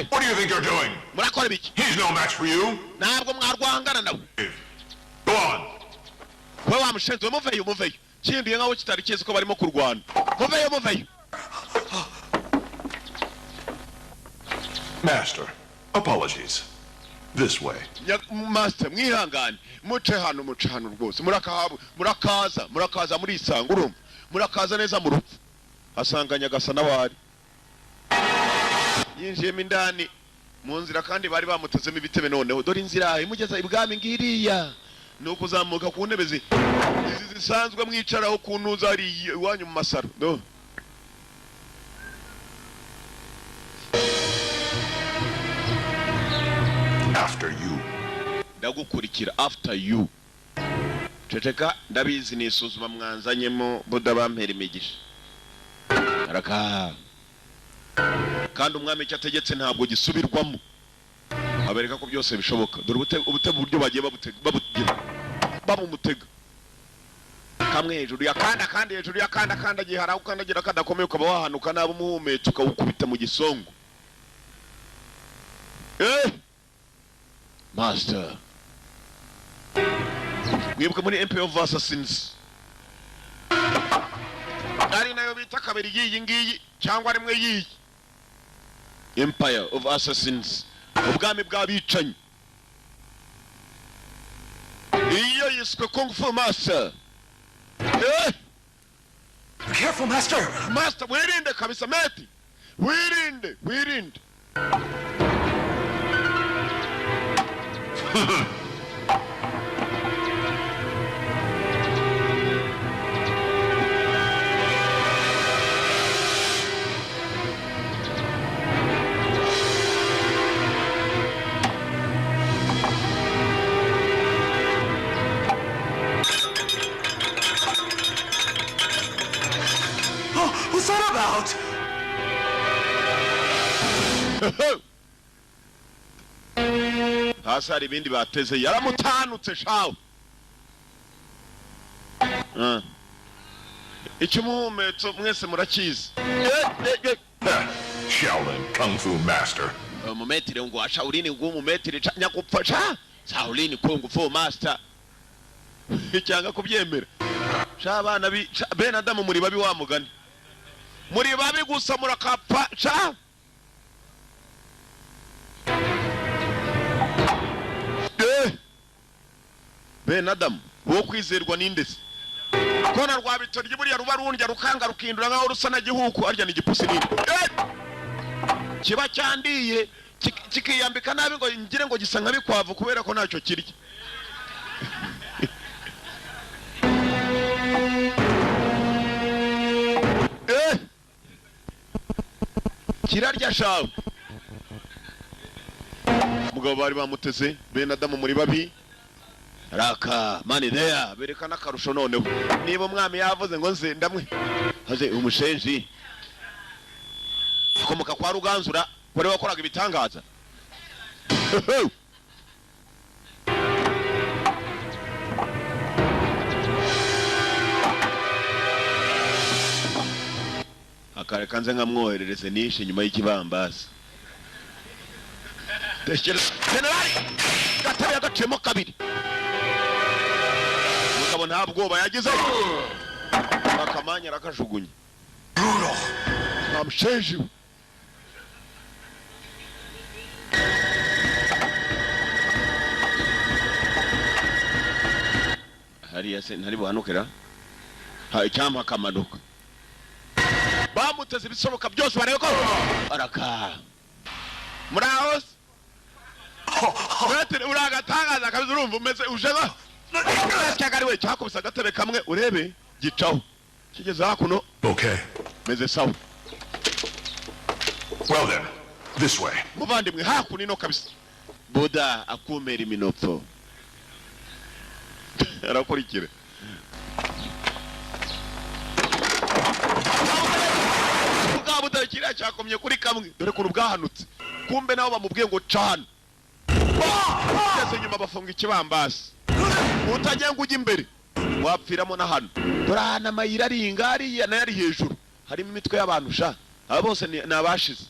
What do you think you're doing? murakora biki He's no match for you. ntabwo mwarwangana nawe Go on. we wamushenze muveyo kindiye nkaho kitari kizi ko barimo kurwana muveyo Master, apologies. This way. Master mwihangane muce hano rwose murakaza muri isanga urumva murakaza neza mu rupfu asanga nyagasana wari yinjiyemo indani mu nzira kandi bari bamutezemo ibitebe noneho dore inzira imugeza ibwami ngiriya nuko uzamuka ku ntebe izi zisanzwe mwicaraho ku ntuza ari iwanyu mu masaro no After you. ndagukurikira after you ceceka ndabizi nisuzuma mwanzanyemo buda bampera imigisha araka kandi umwami cyategetse ntabwo gisubirwamo abereka ko byose bishoboka dore ubute buryo bagiye babumutega kamwe hejuru yakanda kandi hejuru yakanda kandi gihara ukandagira kadakomeye ukaba wahanuka nabo muhumetse ukawukubita mu gisongo Master mwibuka muri Empire of Assassins ari nayo bita kabiri yiyi ngiyi cyangwa rimwe yiyi Empire of Assassins ubwami bw'abicanyi iyo yiswe Kung Fu Master Careful, Master! Master wirinde kabisa meti wirinde What's that about? hasi hari ibindi bateze yaramutanutse shawe icyumuhumetso mwese murakizi Shaolin Kung Fu Master. umumetire ngo Shaolin ngo umumetire nyakupfa Shaolin Kung Fu Master icyanga kubyemera abana bene Adamu muri babi wa mugani muri babi gusa murakapfa bene Adamu wo kwizerwa n'indese kona rwabitorye buriya ruba rundya rukanga rukindura nkaho rusa na gihuku arya ni gipusi nini kiba cyandiye kikiyambika nabi ngo ngire ngo gisa nka bikwavu kubera ko ntacyo kirya kirarya shawe. Umugabo bari bamuteze bene Adamu muri babi. Raka mani there berekana akarusho noneho. Niba umwami yavuze ngo nze ndamwe. Haze umushenji. Akomoka kwa Ruganzura kore wakoraga ibitangaza. Akare kanze nkamwoherereze nishe nyuma y'ikibambasi. Generali gatari agacemo kabiri. Mugabo nta bwoba yagize. Akamanya arakajugunye. Brutal. Namushenje. Hariya se ntari buhanukira. Ha icyampa kamanuka. Bamuteze ibisoboka byose barebe ko araka. Muraho. Mete uragatangaza kabize urumva umeze ujega. Cyagari we cyakubisa agatebe kamwe urebe gicaho. Kigeze hakuno. Okay. Meze sawa. Well then, this way. Muvandimwe hakuno ino kabisa. Buda akumera iminopfo. Arakurikire. Buda kiriya cyakomye kuri kamwe dore ko bwahanutse. Kumbe naho bamubwiye ngo cana. Yase nyuma bafunga ikibambasi. Utagiye ngo ujye imbere. Wapfiramo na hano. Turana amayira ari ingari ya nari hejuru. Harimo imitwe y'abantu sha. Aba bose nabashize.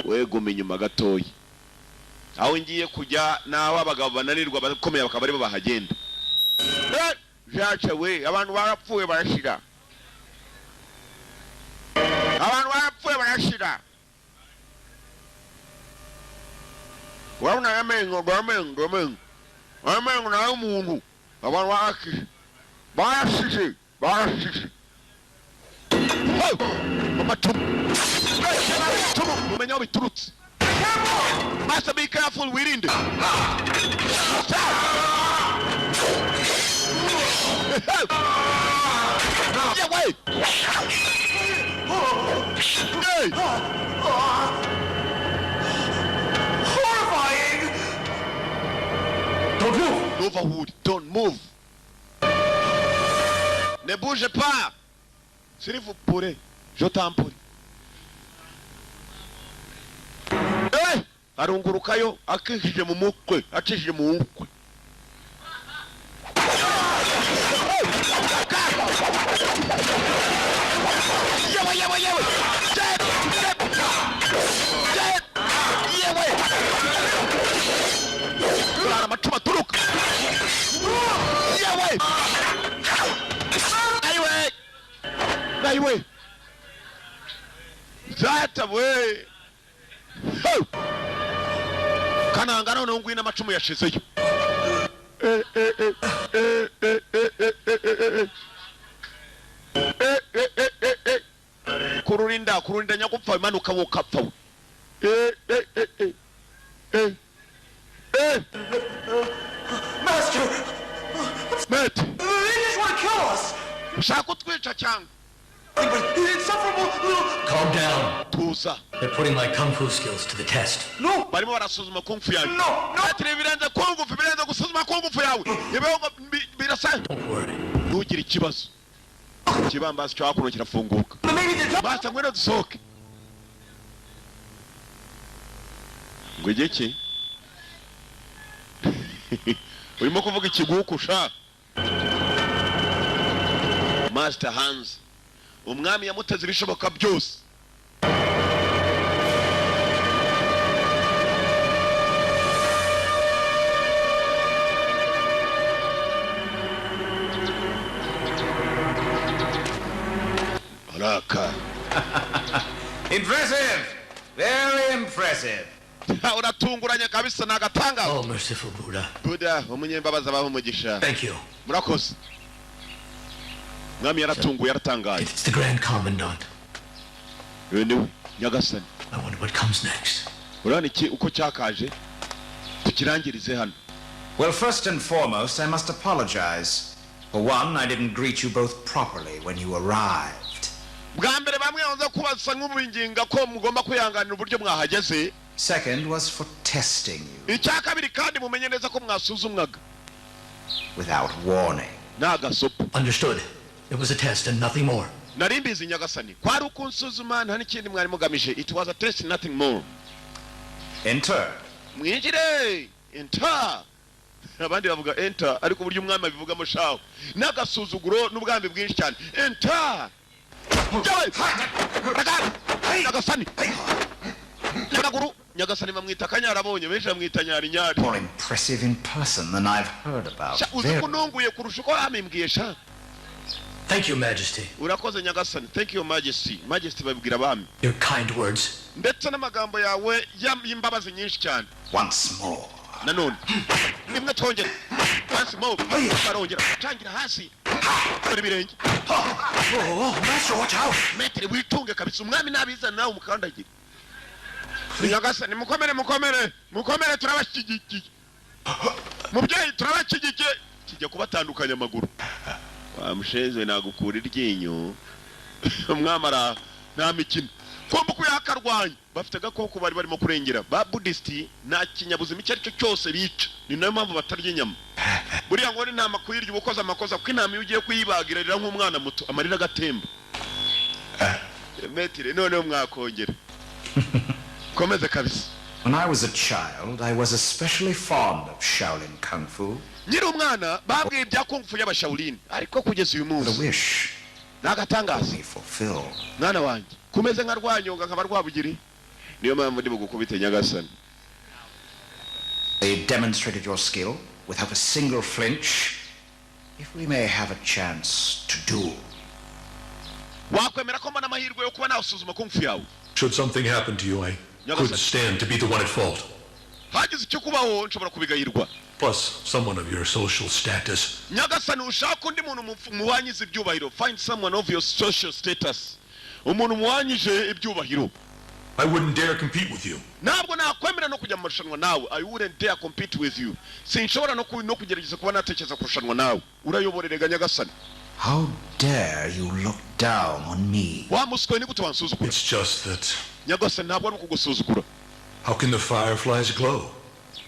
Weguma inyuma gatoyi. Aho ngiye kujya naho abagabo bananirwa bakomeye bakaba ari bo bahagenda. Jace we abantu barapfuye barashira. Abantu barapfuye barashira. Wabona yamengo domengo. Amengo na umuntu. Abantu barashije. Barashije. Mama tumu. Umenya biturutse. Master, be careful, wirinde. Yeah, wait. Hey. Horrifying! Don't move! Overwood, don't move. Ne bougez pas. S'il vous plaît, je t'en prie. Hey! Arungurukayo akishije mu mukwe, acishije mu mukwe. Yewe. Yewe. Lara machuma turuka. Yewe. Aiwe. Zata we. Kananga none ngwina amacumu yashizeyo. Kururinda nyakupfa imanuka wokapfa. Master! Mate. They just want to kill us! Ushaka kutwica cyangwa? But insufferable little... Calm down. Tuza. They're putting my kung fu skills to the test. No! Barimo barasuzuma kung fu yawe. No! Atire birenze kung fu birenze gusuzuma kung fu yawe. Yebeho birasa. Don't worry. Ntugire ikibazo. Kibambasi cyo hakuno kirafunguka. Maybe they're... Basta ngwino dusohoke. Ngwegeke. Urimo kuvuga ikigukusha. Master Hans. Umwami yamuteze ibishoboka byose. Araka. Impressive! Very impressive. Uratunguranye kabisa nagatanga. Oh, merciful Buddha. Buddha, umunyembabazi abaho umugisha. Thank you. Murakoze. Mwami yaratunguye yaratangaye. It's the Grand Commandant. Niwe Nyagasani. I wonder what comes next. Urabona iki uko cyakaje? Tukirangirize hano. Well, first and foremost, I must apologize. For one, I didn't greet you both properly when you arrived. bwa mbere bamwe banza kubasa nk'ubinginga ko mugomba kwihanganira uburyo mwahageze. Second was for testing you Icya kabiri kandi mumenye neza ko mwasuzumwaga without warning. n'agasopo. Understood. It was a test and nothing more. Nari mbizi nyagasani kwari ukunsuzuma nta n'ikindi mwari mugamije. It was a test, nothing more. Enter. Mwinjire. Enter. Abandi bavuga enter ariko uburyo umwami bivuga mushaho n'agasuzuguro n'ubwambe bwinshi cyane. Enter. Nyagasani. Nyagasani bamwita kanyarabonye benshi bamwita nyari nyari. More impressive in person than I've heard about. Uzi kununguye kurusha uko yamimbwiye sha. Thank you, Majesty. Urakoze nyagasani. Thank you, Majesty. Majesty babwira abami. Your kind words. Ndetse n'amagambo yawe y'imbabazi nyinshi cyane. Once more. Nanone nimwe twongera once more barongera tangira hasi kuri birenge. Oh, Master, watch out! Metere witunge kabisa umwami nabiza nawe umukandagire. Nyagasani mukomere turabashyigikiye. Mubyeyi turabashyigikiye kijya kubatandukanya amaguru. Wamushezwe nagukura iryinyo. Umwamara nta mikino. Komba kuyakarwanya bafite gakoko bari barimo kurengera ba Buddhisti nta kinyabuzima icyo aricyo cyose bica ni nayo mpamvu batarya inyama. Buriya ngo ni ntama kuyirya ubukoze amakosa kuko intama iyo ugiye kuyibagirira nk'umwana muto amarira agatemba. Metire none mwakongera. Komeze kabisa. When I was a child, I was especially fond of Shaolin Kung Fu. Nyiri umwana babwiye ibya Kung Fu y'Abashaolin ariko kugeza uyu The munsi wish nagatangaza we fulfilled. mwana wanjye kumeze nka rwanyonga nkaba rwabugiri niyo mpamvu ndi bugukubite nyagasani. They demonstrated your skill without a single flinch. If we may have a chance to duel. Wakwemera ko mbona amahirwe yo kuba nawusuzuma Kung Fu yawe. Should something happen to you, I couldn't stand to be the one at fault. Hagize icyo kubaho nshobora kubigayirwa. Plus, someone of your social status. Nyagasani ushaka undi muntu muwanyize ibyubahiro. Find someone of your social status. Umuntu muwanyije ibyubahiro. I wouldn't dare compete with you. Ntabwo nakwemera no kujya mu marushanwa nawe. I wouldn't dare compete with you. Sinshobora no kugerageza kuba natekereza kurushanwa nawe. Urayoborerega nyagasani. How dare you look down on me? Wa muswe ni gute wansuzugura? It's just that. Nyagasani ntabwo ari ukugusuzugura. How can the fireflies glow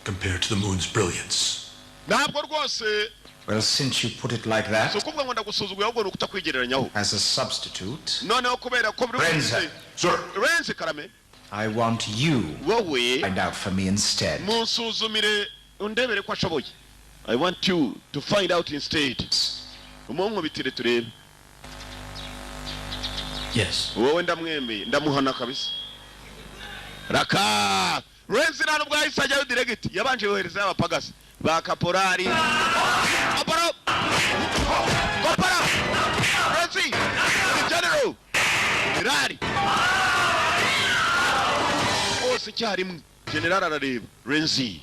compared to the moon's brilliance? Ntabwo rwose. Well, since you put it like that, So kuvuga ngo ndagusuzugura ahubwo nukutakwigereranyaho. as a substitute, Noneho kubera ko buri Renze. Sir, Renze karame. I want you Wowe to find out for me instead. munsuzumire undebere ko ashoboye. I want you to find out instead. Umunkubitire turebe. Yes. Wowe ndamwemeye ndamuhana kabisa. Raka Renzi nano bwahise ajyayo direct yabanje yohereza abapagasi ba kaporari. Kapora Renzi general General bose cyarimwe general arareba Renzi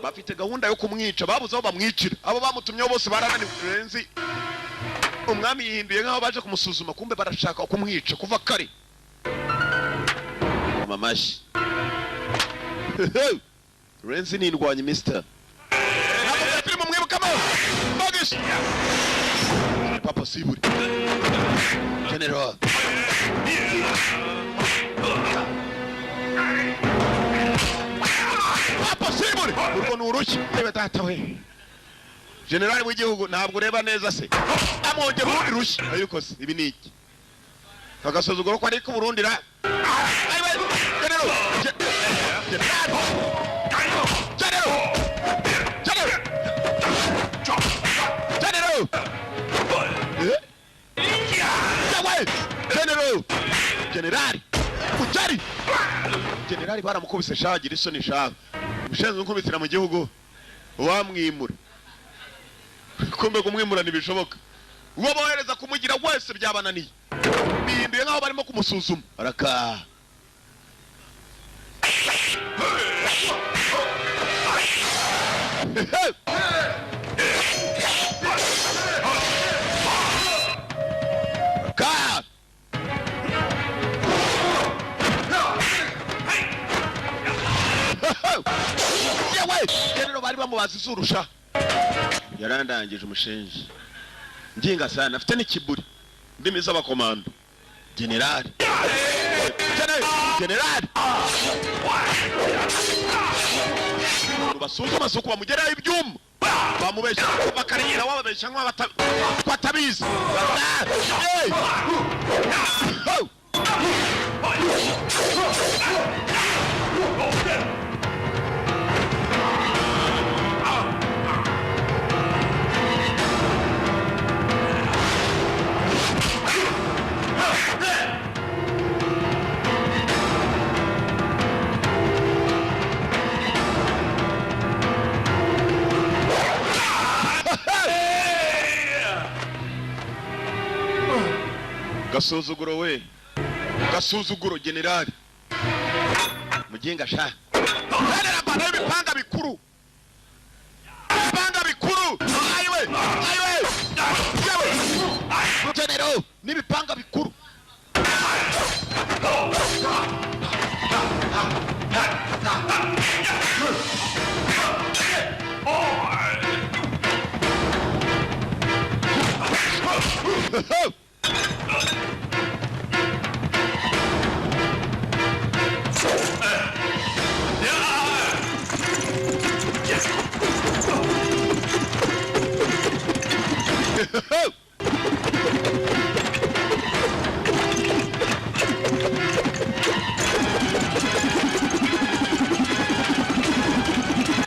bafite gahunda yo kumwica babuze aho bamwicira abo bamutumyeho bose barananiwe. Renzi umwami yihinduye nk'aho baje kumusuzuma kumbe barashaka kumwica kuva kare. Mamashi Renzi ni indwanyi mister. Ntabwo turi mu mwibukamo Bogish Papa Siburi General Papa Siburi urwo nurushyi reba data we General w'igihugu ntabwo ureba neza se amwongera urundi rushyi ariko se ibi ni iki kagasuzuguro ko ari ku Burundira. General Kujari General baramukubise shagira isoni shaka mushenze nkubitira mu gihugu wamwimura kumbe kumwimura ntibishoboka uwo bohereza kumugira wese byabananiye bihinduye nk'aho barimo kumusuzuma araka General bari bamubaza izurusha yarandangije umushenji nginga sana afite n'ikiburi ndimi z'abakomando generali basuzuma suko bamugereraho ibyuma bamubeshya bakarira wababeshya nk'abatabizi gasuzuguro we gasuzuguro generali mugenga sha kanera bana bipanga bikuru ayiwe general nibipanga bikuru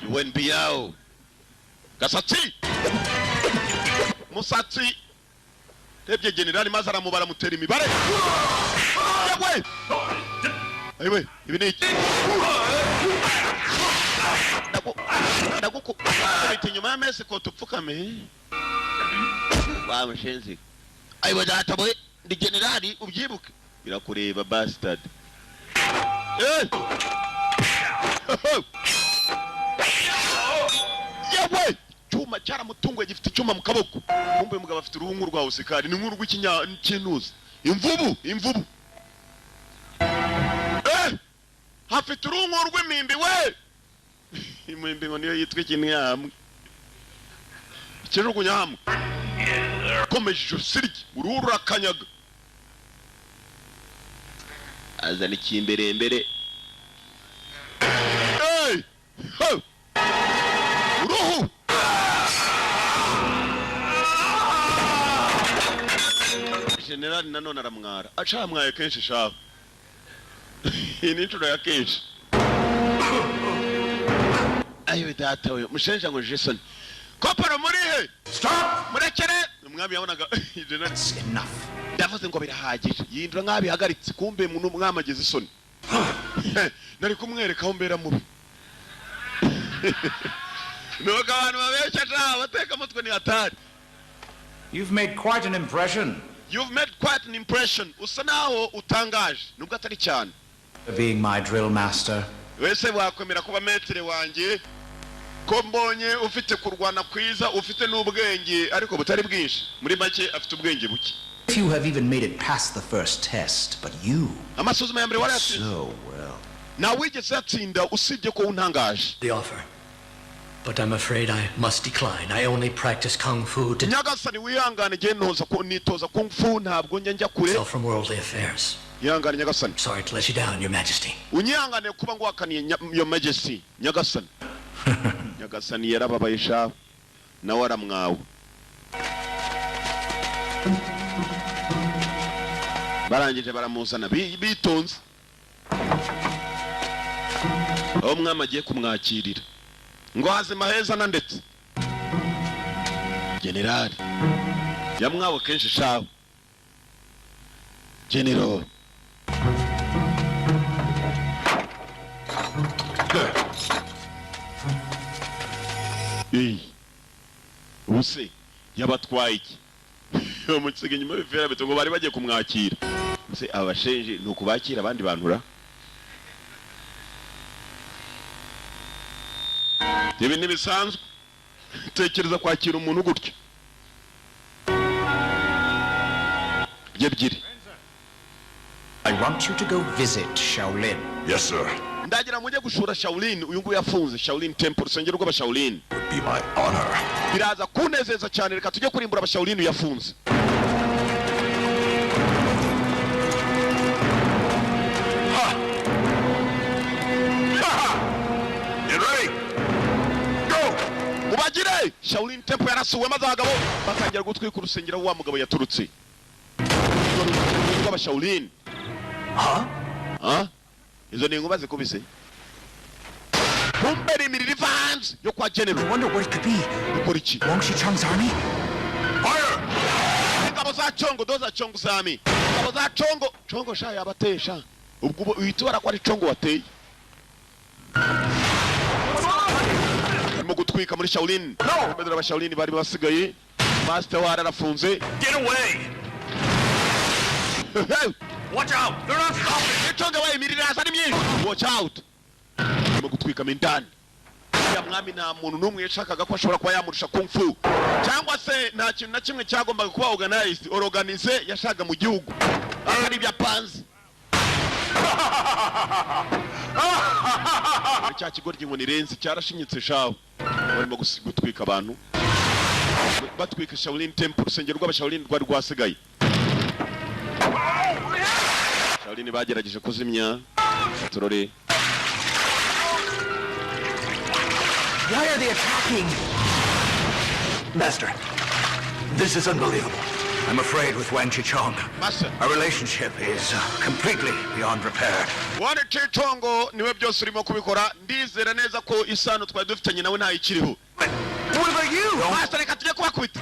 Wenbiao Gasatsi Musatsi Tebye generali mazara mubara mutera imibare Yewe Ayiwe ibi ni iki Ndaguko Biti nyuma y'amezi ko tupfukame Wa mushenzi Ayiwe data boy ndi generali ubyibuke birakureba bastard Yewe cyuma cyara mutungo gifite cyuma mu kaboko kumbe mugabo afite uruhungu rwa usikari ni nkuru rw'ikinyanuzi imvubu hafite uruhungu rw'imimbi we imimbi ngo niyo yitwa ikinyamwe ikijugunya hamwe komeje ijosirye uruhu rurakanyaga azana ikimbere uruhu generali nanone aramwara acamwaye kenshi shaho iyi ni inshuro ya kenshi ayiwe data we mushenja ngo Jason koparo murihe stop murekere umwami yabonaga That's enough. ndavuze ngo birahagije yindura nk'abihagaritse kumbe mu mwami ageze isoni nari kumwerekaho mbera mubi nuko abantu babeshya cha bateka mutwe ni hatari. You've made quite an impression. Usa naho utangaje nubwo atari cyane. Being my drill master. Wese wakwemera kuba metere wanjye ko mbonye ufite kurwana kwiza ufite n'ubwenge ariko butari bwinshi muri make afite ubwenge buke. If you have even made it past the first test, but you amasuzuma ya mbere warayatsinze. So well. Na wigeze atsinda usibye ko untangaje. The offer. But I'm afraid I must decline. I only practice kung fu to Nyagasani wihangane je nitoza kung fu ntabwo njya kure. from worldly affairs. Yihangane Nyagasani. Sorry to let you down, Your Majesty. Unyihangane kuba ngwakaniye Your Majesty Nyagasani. Nyagasani yarababaye sha nawe aramwawe. Barangije baramuzana bitonze. Umwami agiye kumwakirira ngo hazima heza na ndetse generali yamwawe kenshi shaho general ubuse yabatwaye iki umutsiga inyuma y'ifera beto ngo bari bagiye kumwakira se abashenje nuko bakira abandi bantura ibi ntibisanzwe tekereza kwakira umuntu gutyo ebyiri. I want you to go visit Shaolin. Yes, sir. Ndagira mujye gushura Shaolin uyu nguyu yafunze Shaolin Temple urusengero rw'aba Shaolin. Would be my honor. Biraza kunezeza cyane reka tujye kurimbura aba Shaolin yafunze. ivugire Shaolin Temple yarasuwe maze abagabo batangira gutwika urusengero wa mugabo yaturutse rw'aba Shaolin. Izo ni inkuba zikubise Bumberi imiriro iva hanze yo kwa General. I wonder what it could be. Ukora iki? Wang Shichang's army? Fire! Ingabo za Chongo, doza Chongo sami. Ingabo za Chongo, Chongo sha yabatesha. Ubwo uhitubara ko ari Chongo wateye. Mu gutwika muri Shaolin. Bedera ba Shaolin bari basigaye. Master wara arafunze. Get away! Watch out! They're not stopping! Chongo wa imiriro asari myinshi. Watch out! Mu gutwika mindani. Ya mwami nta muntu numwe yashakaga ko ashobora kuba yamurusha kung fu cyangwa se nta kintu na kimwe cyagombaga kuba organize yashaga mu gihugu ari bya panzi. Cya kigoryi ngo ni Renzi cyarashinyitse shawo barimo gutwika abantu batwika Shaolin Temple urusengero rw'aba Shaolin rwari rwasigaye. Shaolin bagerageje kuzimya turore. Why are they attacking? Master, this is unbelievable. I'm afraid with Wang Shichong, Master, our relationship is completely beyond repair. Wang Shichong niwe byose urimo kubikora ndizera neza ko isano twari dufitanye nawe nta ikiriho. What about you? Master reka tujye kubakubita.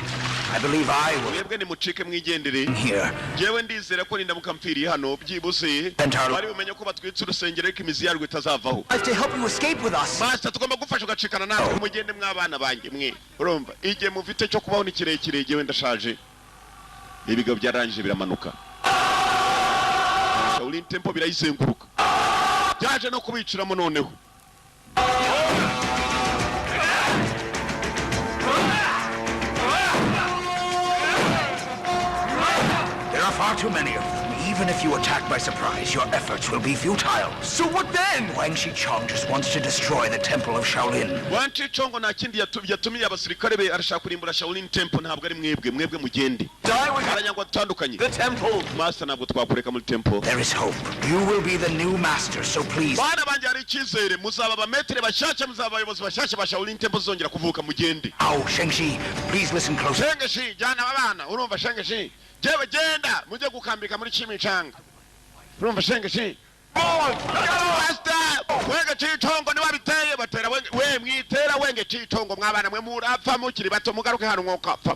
I believe I will Mwebwe ni mucike mwigendere. here. Jewe ndizera ko nindamuka mpfiriye hano byibuse bari bumenye ko batwitse urusengero ariko imizi yarwo itazavaho. I have to help you escape with us. Master tugomba gufasha ugacikana natwe mugende mw'abana banjye mwe. Urumva igihe mufite cyo kubaho ni kirekire jewe ndashaje. Ibigo byarangije biramanuka. Shaolin Temple birayizenguruka. Byaje no kubiciramo noneho. There are far too many of them. Even if you attack by surprise, your efforts will be futile. So what then? Wang Shichong just wants to destroy the temple of Shaolin. Wang Shichong nta kindi yatumiye abasirikare be arashaka kurimbura Shaolin Temple ntabwo ari mwebwe mugende. Aranyangwa tutandukanye. The temple. Master ntabwo twakureka muri temple. There is hope. You will be the new master, so please. Bana banje hari icyizere muzaba abametere bashyashya muzaba abayobozi bashyashya ba Shaolin Temple zongera kuvuka mugende. Now, Shengshi, please listen closely. Shengshi jana abana urumva Shengshi jewe genda mujye gukambika muri Chimichanga. Urumva Shengshi Master Wenge Shichong ni wabiteye batera we mwitera Wenge Shichong mwabana mwe murapfa mukiri bato mugaruke hano mwokapfa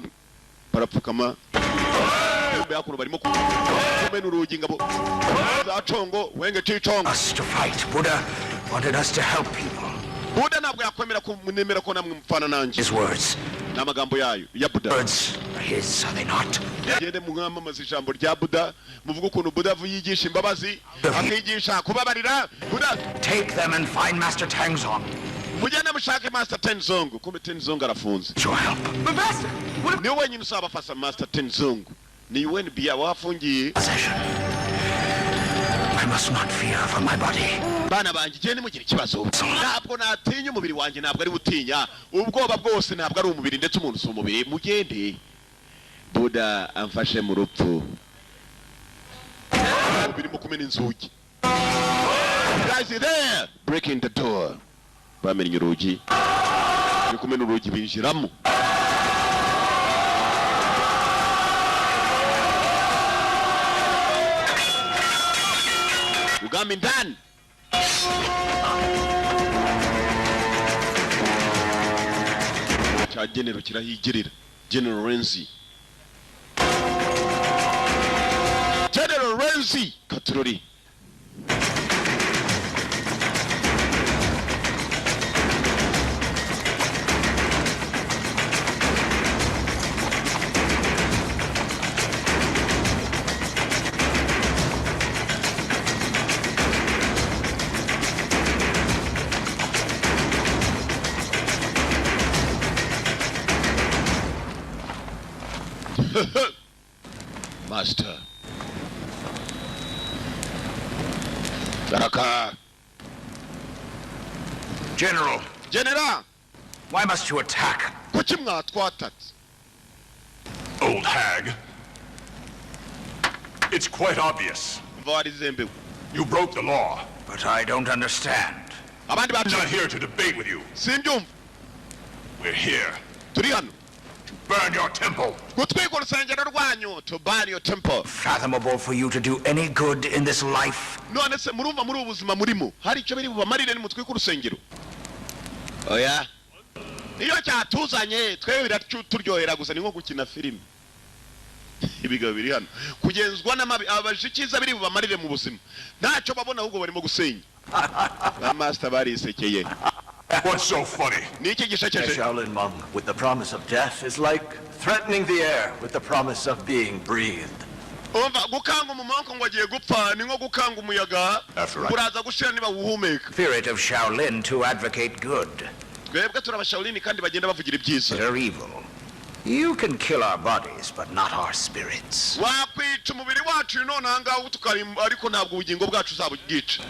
barapfukama yakuru barimo kumena urugi ngabo za Chongo Wenge Shichong Us to fight. Buddha wanted us to help people. Buddha ntabwo yakwemera kunemera ko namwe mfana nanje. His words. N'amagambo yayo ya Buddha. Words are his, are they not? Gende mwamamaza ijambo rya Buddha muvuga ukuntu Buddha yigisha imbabazi akigisha kubabarira. Buddha Take them and find Master Tangzong. mugende mushake Master Tenzong. Kumbe Tenzong arafunze. Your help. But Master, what Ni wenyine usaba fasa Master Tenzong. Ni wenyine bia wafungiye. possession? I must not fear for my body. Bana banje gende mugira ikibazo. Ntabwo natinya umubiri wanjye ntabwo ari butinya. Ubwoba bwose ntabwo ari umubiri ndetse umuntu so umubiri mugende. Buddha amfashe mu rupfu. Umubiri mukumena inzugi. Guys there breaking the door. Bamenye urugi. Bikumena urugi binjiramo. Ugame ndani. Cha General kirahigirira. General Renzi. General Renzi Katurori. Master. Baraka. General, General, why must you attack? kuki mwatwatatse? Old hag. It's quite obvious. Mva warizembewe. You broke the law. But I don't understand. Abandi I'm bacu not here to debate with you. simbyumva. We're here turi hano To burn your temple. gutwika urusengero rwanyu, to burn your temple. Fathomable for you to do any good in this life. None se murumva muri ubuzima murimo hari icyo biri bubamarire nimutwika urusengero? Oya, iyo cyatuzanye twe biraturyohera gusa ni nko gukina filime. Ibiga biri hano kugenzwa n'amabi abashikiza biri bubamarire mu buzima ntacyo babona ahubwo barimo gusenya. Ba master barisekeye. What's so funny? Niki A gishakeje? Shaolin monk with the promise of death is like threatening the air with the promise of being breathed. Umva gukanga umumonko ngo agiye gupfa ni nko gukanga umuyaga That's right. uraza gushira niba uhumeka. Spirit of Shaolin to advocate good. Twebwe turabashawulini kandi bagenda bavugira ibyiza. Or evil. You can kill our bodies, but not our spirits. Wakwica umubiri wacu none ahangaha tukarimba ariko ntabwo ubugingo bwacu uzabubwica.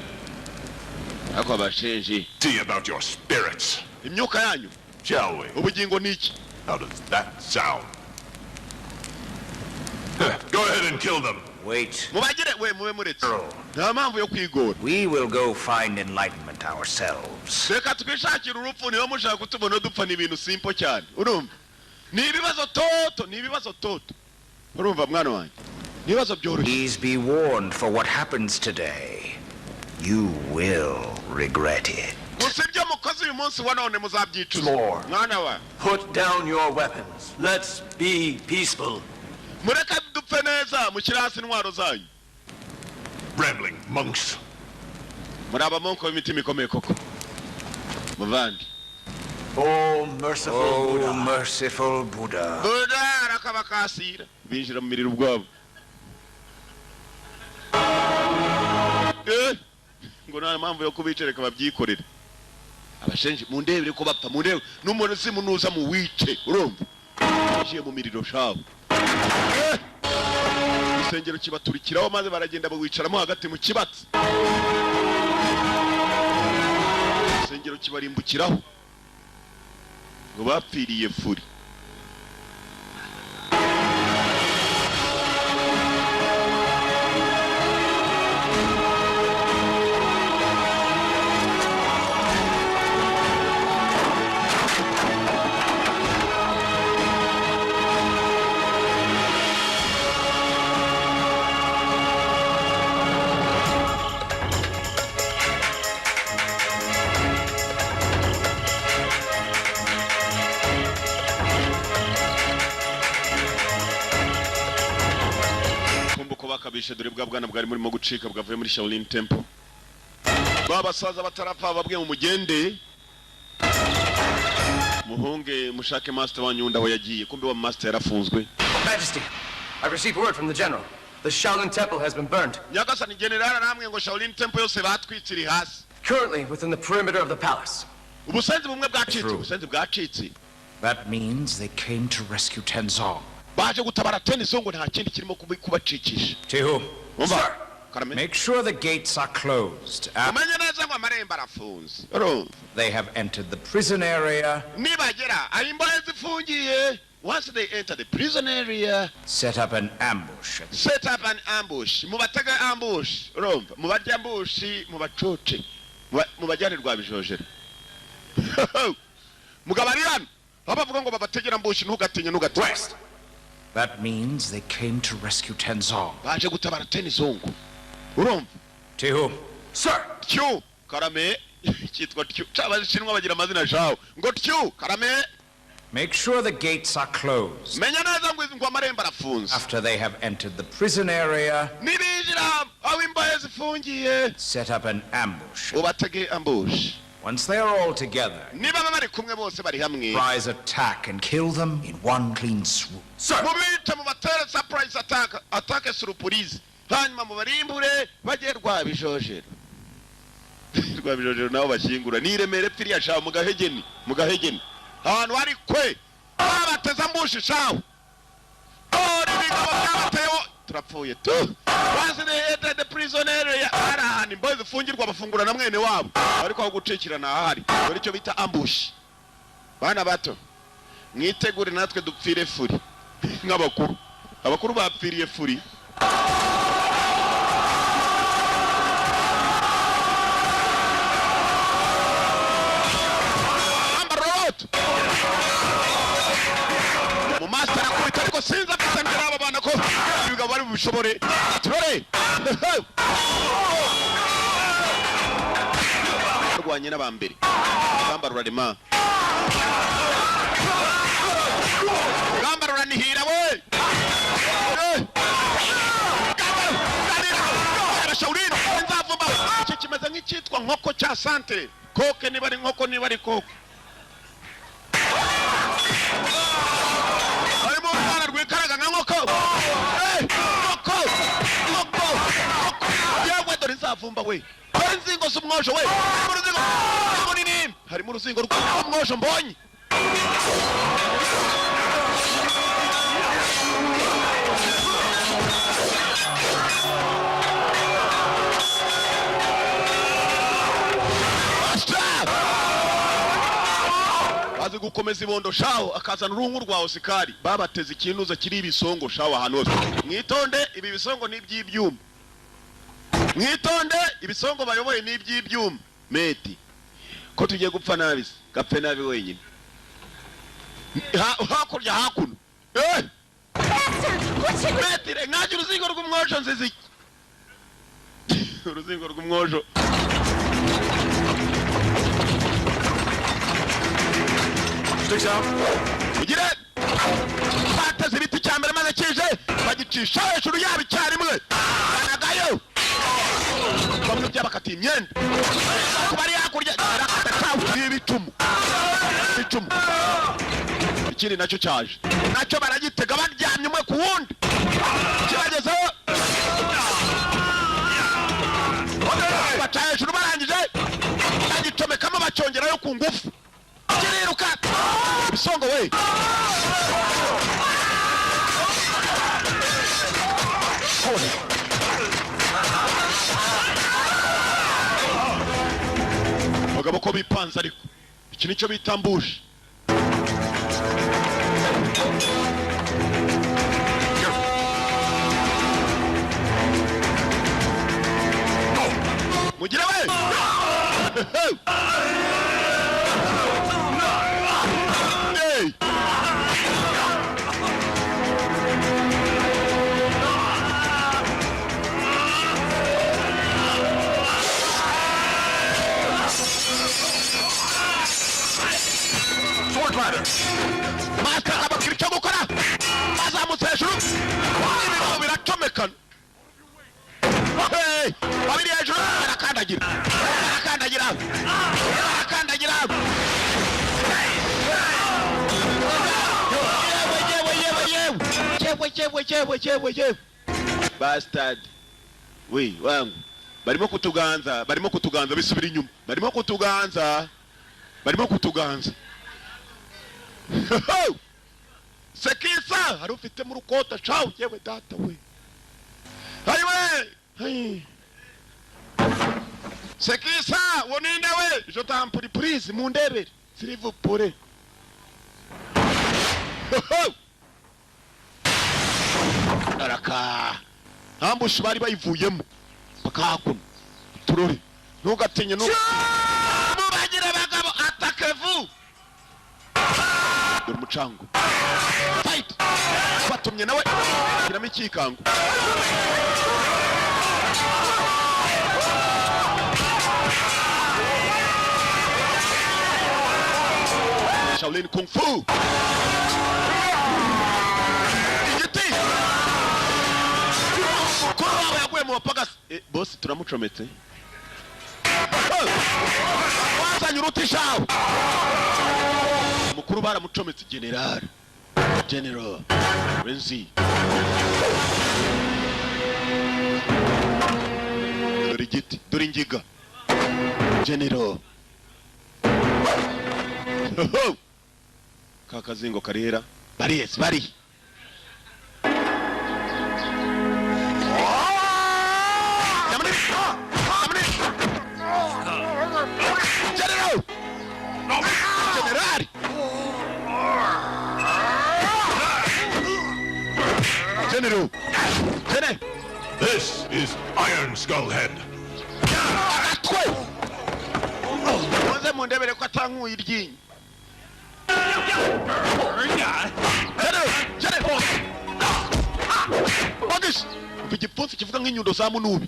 Ako abashenji See about your spirits, imyuka yanyu shall we? ubugingo niki? How does that sound? Go ahead and kill them. Wait. Mubagire we mube muretse nta mpamvu yo kwigora. We will go find enlightenment ourselves. Reka twishakira urupfu niyo mushaka kutubona dupfa ni ibintu simple cyane urumva ni ibibazo toto urumva mwana wanjye ni ibibazo byoroshye. Please be warned, for what happens today, you will regret it. gusa ibyo mukoze uyu munsi wa none muzabyicuza More. mwana wa Put down your weapons. Let's be peaceful. mureke dupfe neza mushyire hasi intwaro zanyu. Rambling monks. muri abamonko b'imitima ikomeye koko muvandi. Oh, merciful Oh, Buddha. merciful Buddha. buda arakabakasira binjira mu miriro ubwabo. Ngo nta mpamvu yo kubicereka babyikorera abashenji mundebere ko bapfa mundebe n'umuntu simunuza mu wice urumva agiye mu miriro shawo. Isengero kibaturikiraho maze baragenda bawicaramo hagati mu kibatsi. Isengero kibarimbukiraho ngo bapfiriye furi. Bakabishe dore bwa bwana bwari murimo gucika bwavuye muri Shaolin Temple. Babasaza batarapfa babwiye mu mugende muhunge mushake master wanyu ndaho yagiye kumbe wa master yarafunzwe. Majesty, I received word from the general. The Shaolin Temple has been burned. Nyagasani general aramwe ngo Shaolin Temple yose batwitsiri hasi. Currently within the perimeter of the palace. Ubusenzi bumwe bwacitse ubusenzi bwacitse. That means they came to rescue Tenzong. Baje gutabara Tenzong nta kindi kirimo kubacikisha. Tehu, Umva. make sure the gates are closed. Umenye neza ngo amarembo arafunze. They have entered the prison area. Nibagera ayimbaye zifungiye. Once they enter the prison area, set up an ambush. Mubatega ambush. Urumva mubarya ambush mubacoce. Mubajyane rwa bijojera. Mugabariyana. Abavuga ngo babategera ambush ntugatinye West. That means they came to rescue Tenzong. Baje gutabara Tenzong. Urumva? Tehu. Sir. Tyu. Karame. Cyitwa Tyu. Cyabashinwa bagira amazina shawo. Ngo Tyu. Karame. Make sure the gates are closed. Menya neza ngo amarembo arafunze. After they have entered the prison area, nibinjira aho imbaye zifungiye. Set up an ambush. Ubatege ambush. Once they are all together, niba bari kumwe bose bari hamwe, surprise attack and kill them in one clean swoop. Sir. Mubite mubatere surprise attack surprise. Hanyuma mubarimbure bagiye rwa bijojera. Rwa bijojera naho bashyingura niremere piriya shawo mugahegeni. Ahantu hari kwe babateza ambushi shawo. Nibigabo byabateyo turapfuye tu. Once they enter the prison area, arahani imbohe zifungirwa bafungura na mwene wabo. Ariko aho gucikirana ahari. Dore icyo bita ambush. Bana bato mwitegure natwe dupfire furi nk'abakuru. Abakuru bapfiriye furi. bari bushobore turore rwanye n'abambere gamba rurarema gamba ruranihira we Shaolin nzavuma iki kimeze nk'icitwa nkoko cya sante koke niba ari nkoko niba ari koko arimo umwana rwikaraga nka nkoko nkoko yewe dore nzavumba we dore inzingo z'umwojo we harimo uruzingo rw'umwojo mbonye azi gukomeza ibondo shaho akazana urungu rwa Osikari babateze ikinuza kiri ibisongo shaho ahantu hose mwitonde ibi bisongo n'iby'ibyuma mwitonde ibisongo bayoboye n'iby'ibyuma meti ko tugiye gupfa nabi gapfe nabi wenyine hakurya hakuno meti nkaje uruzingo rw'umwojo nzizi uruzingo rw'umwojo ugire bateze ibiti cya mbere maze kije bagicisha hejuru yabo icyarimwe banagayo bamwe byabakatiye imyenda kuba ari hakurya ibicumu ikindi nacyo cyaje nacyo baragitega baryamye umwe ku wundi kibagezeho baca hejuru barangije bagicomekamo bacyongerayo ku ngufu kiriruka bisongo we bagabo ko bipanze ariko iki nicyo bitambuje mugira we Master abakiri cyo gukora bazamutse hejuru ibintu biracomekana babiri hejuru barakandagira yewe bastard we wangu barimo kutuganza bisubira inyuma barimo kutuganza Sekisa hari ufite mu rukota cawo yewe data we hayiwe Sekisa woninde we je t'amprie please mundebere s'il vous plaît araka ambush bari bayivuyemo bakakuno turore ntugatinye mubagira bagabo attaquez-vous umucango fight batumye nawe kiramo ikikango Shaolin Kung Fu igiti kuri wawe yaguye mu bapagasi boss turamucometse wazanye urutishawe mukuru baramucometse general Renzi dore igiti dore ingiga general kakazingo karera bari General. This is Iron Skull Head. Muze mundebere ko atankuye iryinyo. General. What is? gipfunsi kivuga nk'inyundo za munubi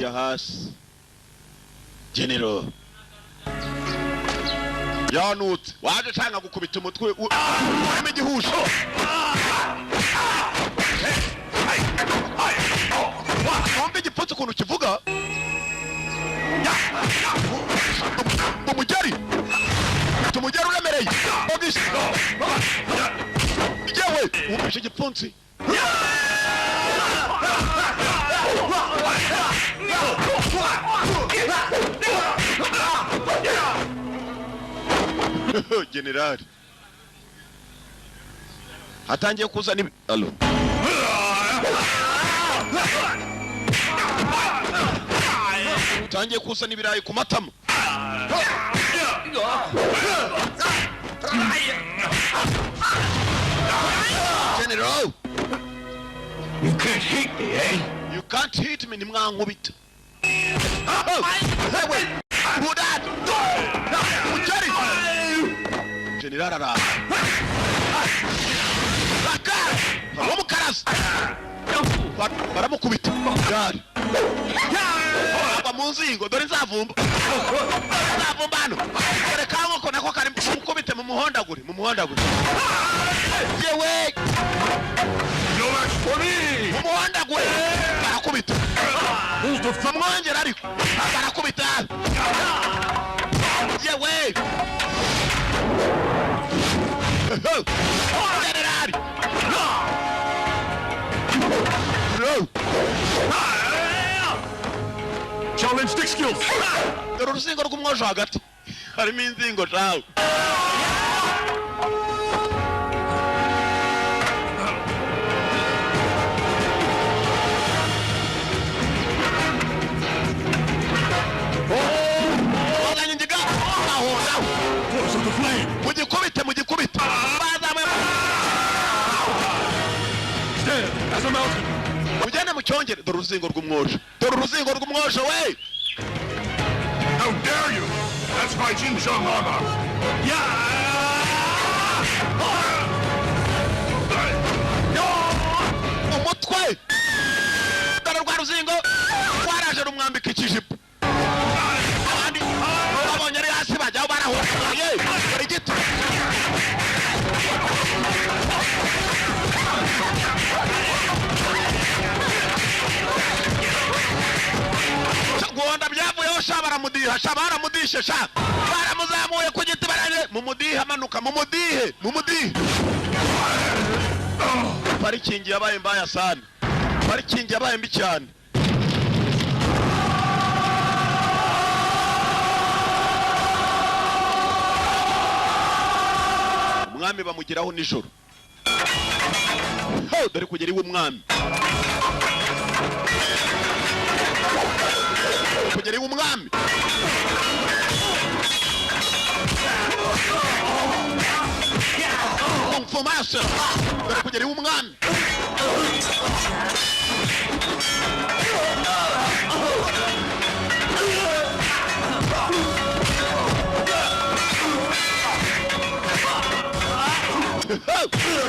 ya hasi. General yanutse waje canga gukubita umutwe urimo igihusho. Wumva igipfunsi ukuntu kivuga umugeri tumugeri uremereye ogisi yewe wumvishe igipfunsi. Generali atangiye kuzana alo utangiye kuzana ibirayi ku matama. General, You can't hit me, eh? you can't hit me, nimwankubita. Wewe budad ujari General ara Bakar bamukarasa baramukubita gari aba munzingo dore nzavumba hano dore kango nako kari mukubite mu muhondagure yewe mu muhondagure barakubita mwongera ariko barakubita yewe Generali Shaolin stick skills! dore uruzingo rw'umwojo hagati harimo inzingo cawe. Force of the flame! mugikubite Stand as a mountain! ugende mucyongere dore uruzingo rw'umwojo we. How dare you! That's my Jinzhong armor! umutwe dore rwa ruzingo rwaraje rumwambika ikijipo. Abandi babonye ari hasi bajyaho barahuye dore igiti. Gonda byavuyeho sha baramudishe sha baramuzamuye ku giti baraje mumudihe amanuka mumudihe. Parikingi yabaye mbaya sana, parikingi yabaye mbi cyane. Umwami bamugiraho nijoro. Dore kugera iwe umwami kugera iwe umwami Konfirmation dore kugera iwe umwami.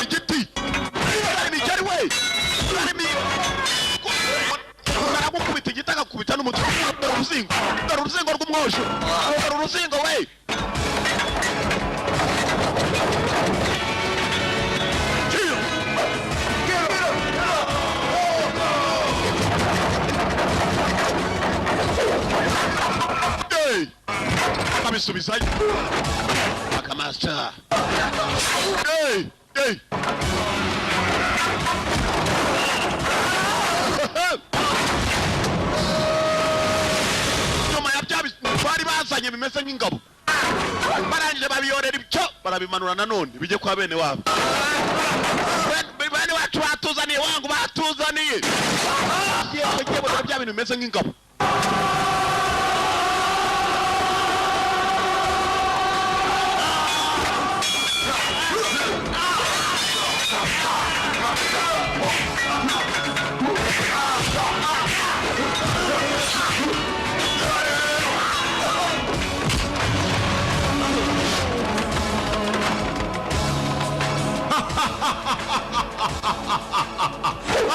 Igiti imigeri we baramukubita igiti agakubita n'umutwe. Dore uruzingo rw'umwojo dore uruzingo we. Abisubizayo akamaster. Nyuma ya bya bari bazanye bimeze nk'ingabo barangije babiyorera ibyo barabimanura nanone bijye kwa bene wabo. Bene wacu batuzaniye wangu batuzaniye yewe bya bintu bimeze nk'ingabo.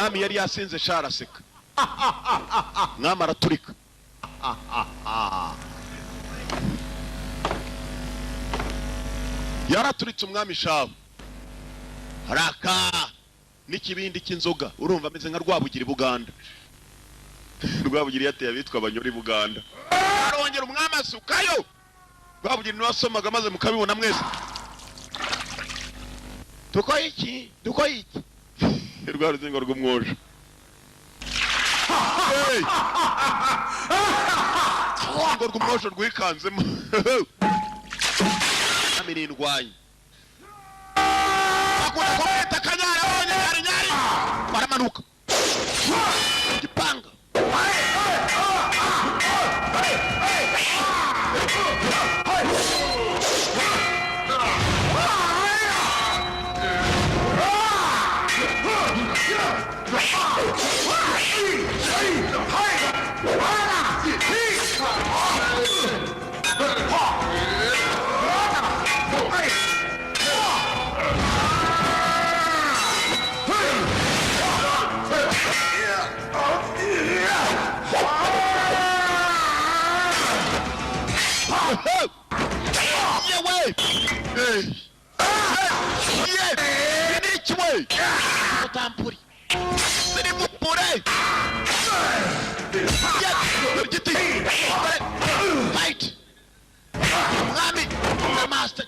umwami yari yasinze sharaseka mwami araturika yaraturitse umwami shaho haraka n'ikibindi cy'inzoga urumva ameze nka Rwabugiri Buganda Rwabugiri yateye abitwa abanyori Buganda arongera umwami asukayo Rwabugiri niwe wasomaga maze mukabibona mwese duko iki rwa ruzingo rw'umwojo ngo rw'umwojo rwikanzemo amirindwanye akunda kumwita Kanyara abonye nyari baramanuka gipanga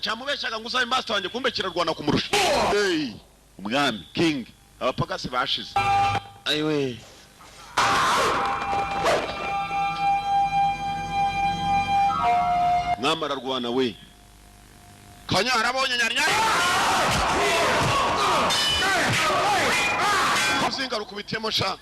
cyamubeshaga ngo uzabe master wanjye kumbe kirarwana kumurusha umwami king abapagasi bashize ayiwe mwami ararwana we Kanyara abonye nyari uzinga rukubitiyemo sha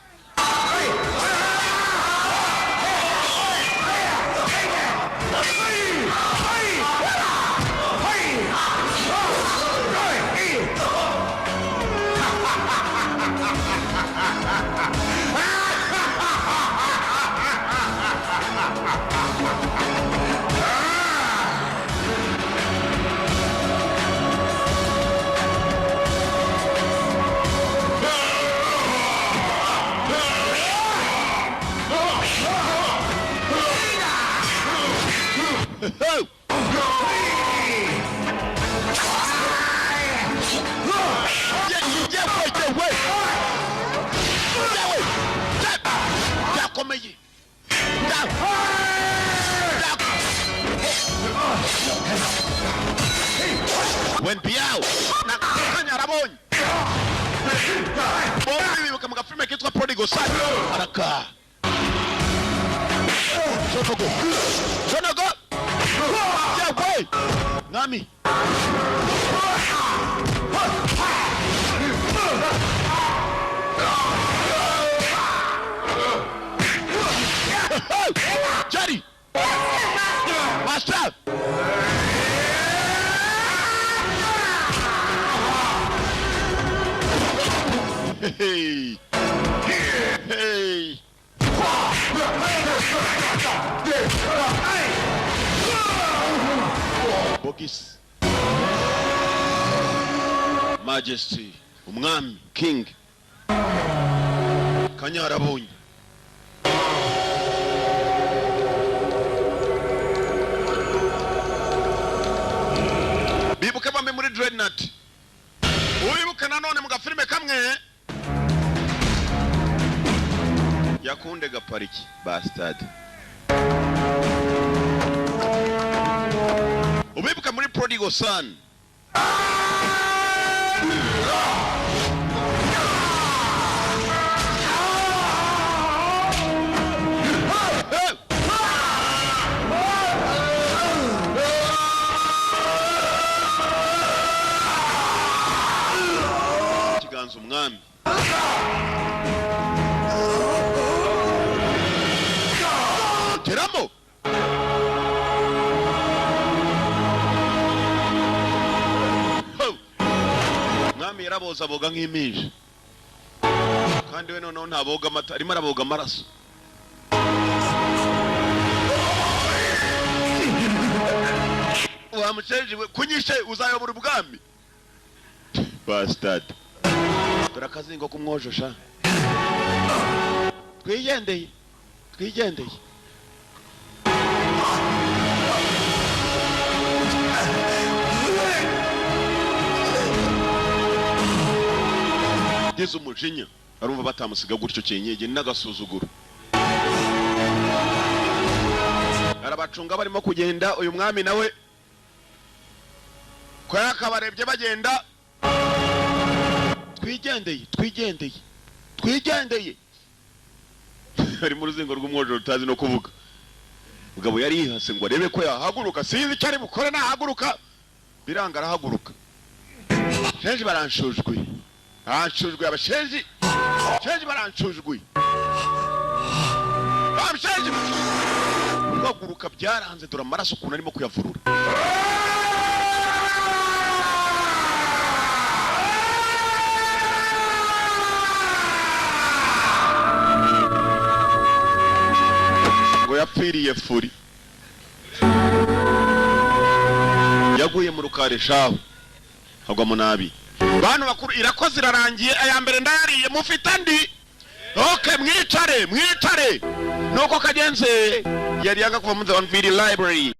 When Biao na Kanyara abonye bombi bibuka mu gafilme kitwa Prodigal Son araka Sonogo yewe Nami Jerry Master Hey Bogis Majesty umwami king Kanyara abonye bibuke bambe muri Dreadnought uwibuka nanone mu gafilme kamwe yakunde gapariki bastard ubibuka muri Prodigal Son kiganza umwami Teramo mwami yaraboza boga nk'impinja kandi we noneho ntaboga amata arimo araboga amaraso wamuceje we kunyishe uzayobora ubwami bastard turakazingo kumwojosha twigendeye ngeze umujinya arumva batamusiga gutyo cyenyege n'agasuzuguro arabacunga barimo kugenda uyu mwami nawe kwa yakabarebye bagenda twigendeye ari mu ruzingo rw'umwojo rutazi no kuvuga mugabo yari yihase ngo arebe ko yahaguruka sinzi icyo ari bukore nahaguruka biranga arahaguruka shenji baranshujwe abashenji baranshujwe abashenji guhaguruka byaranze dore amaraso ukuntu arimo kuyavurura ngo yapfiriye furi yaguye mu rukare shaho hagwa mu nabi bantu bakuru irakoze irarangiye aya mbere ndayariye mufite andi okay mwicare nuko kagenze yari yanga kuva mu The One Video Library.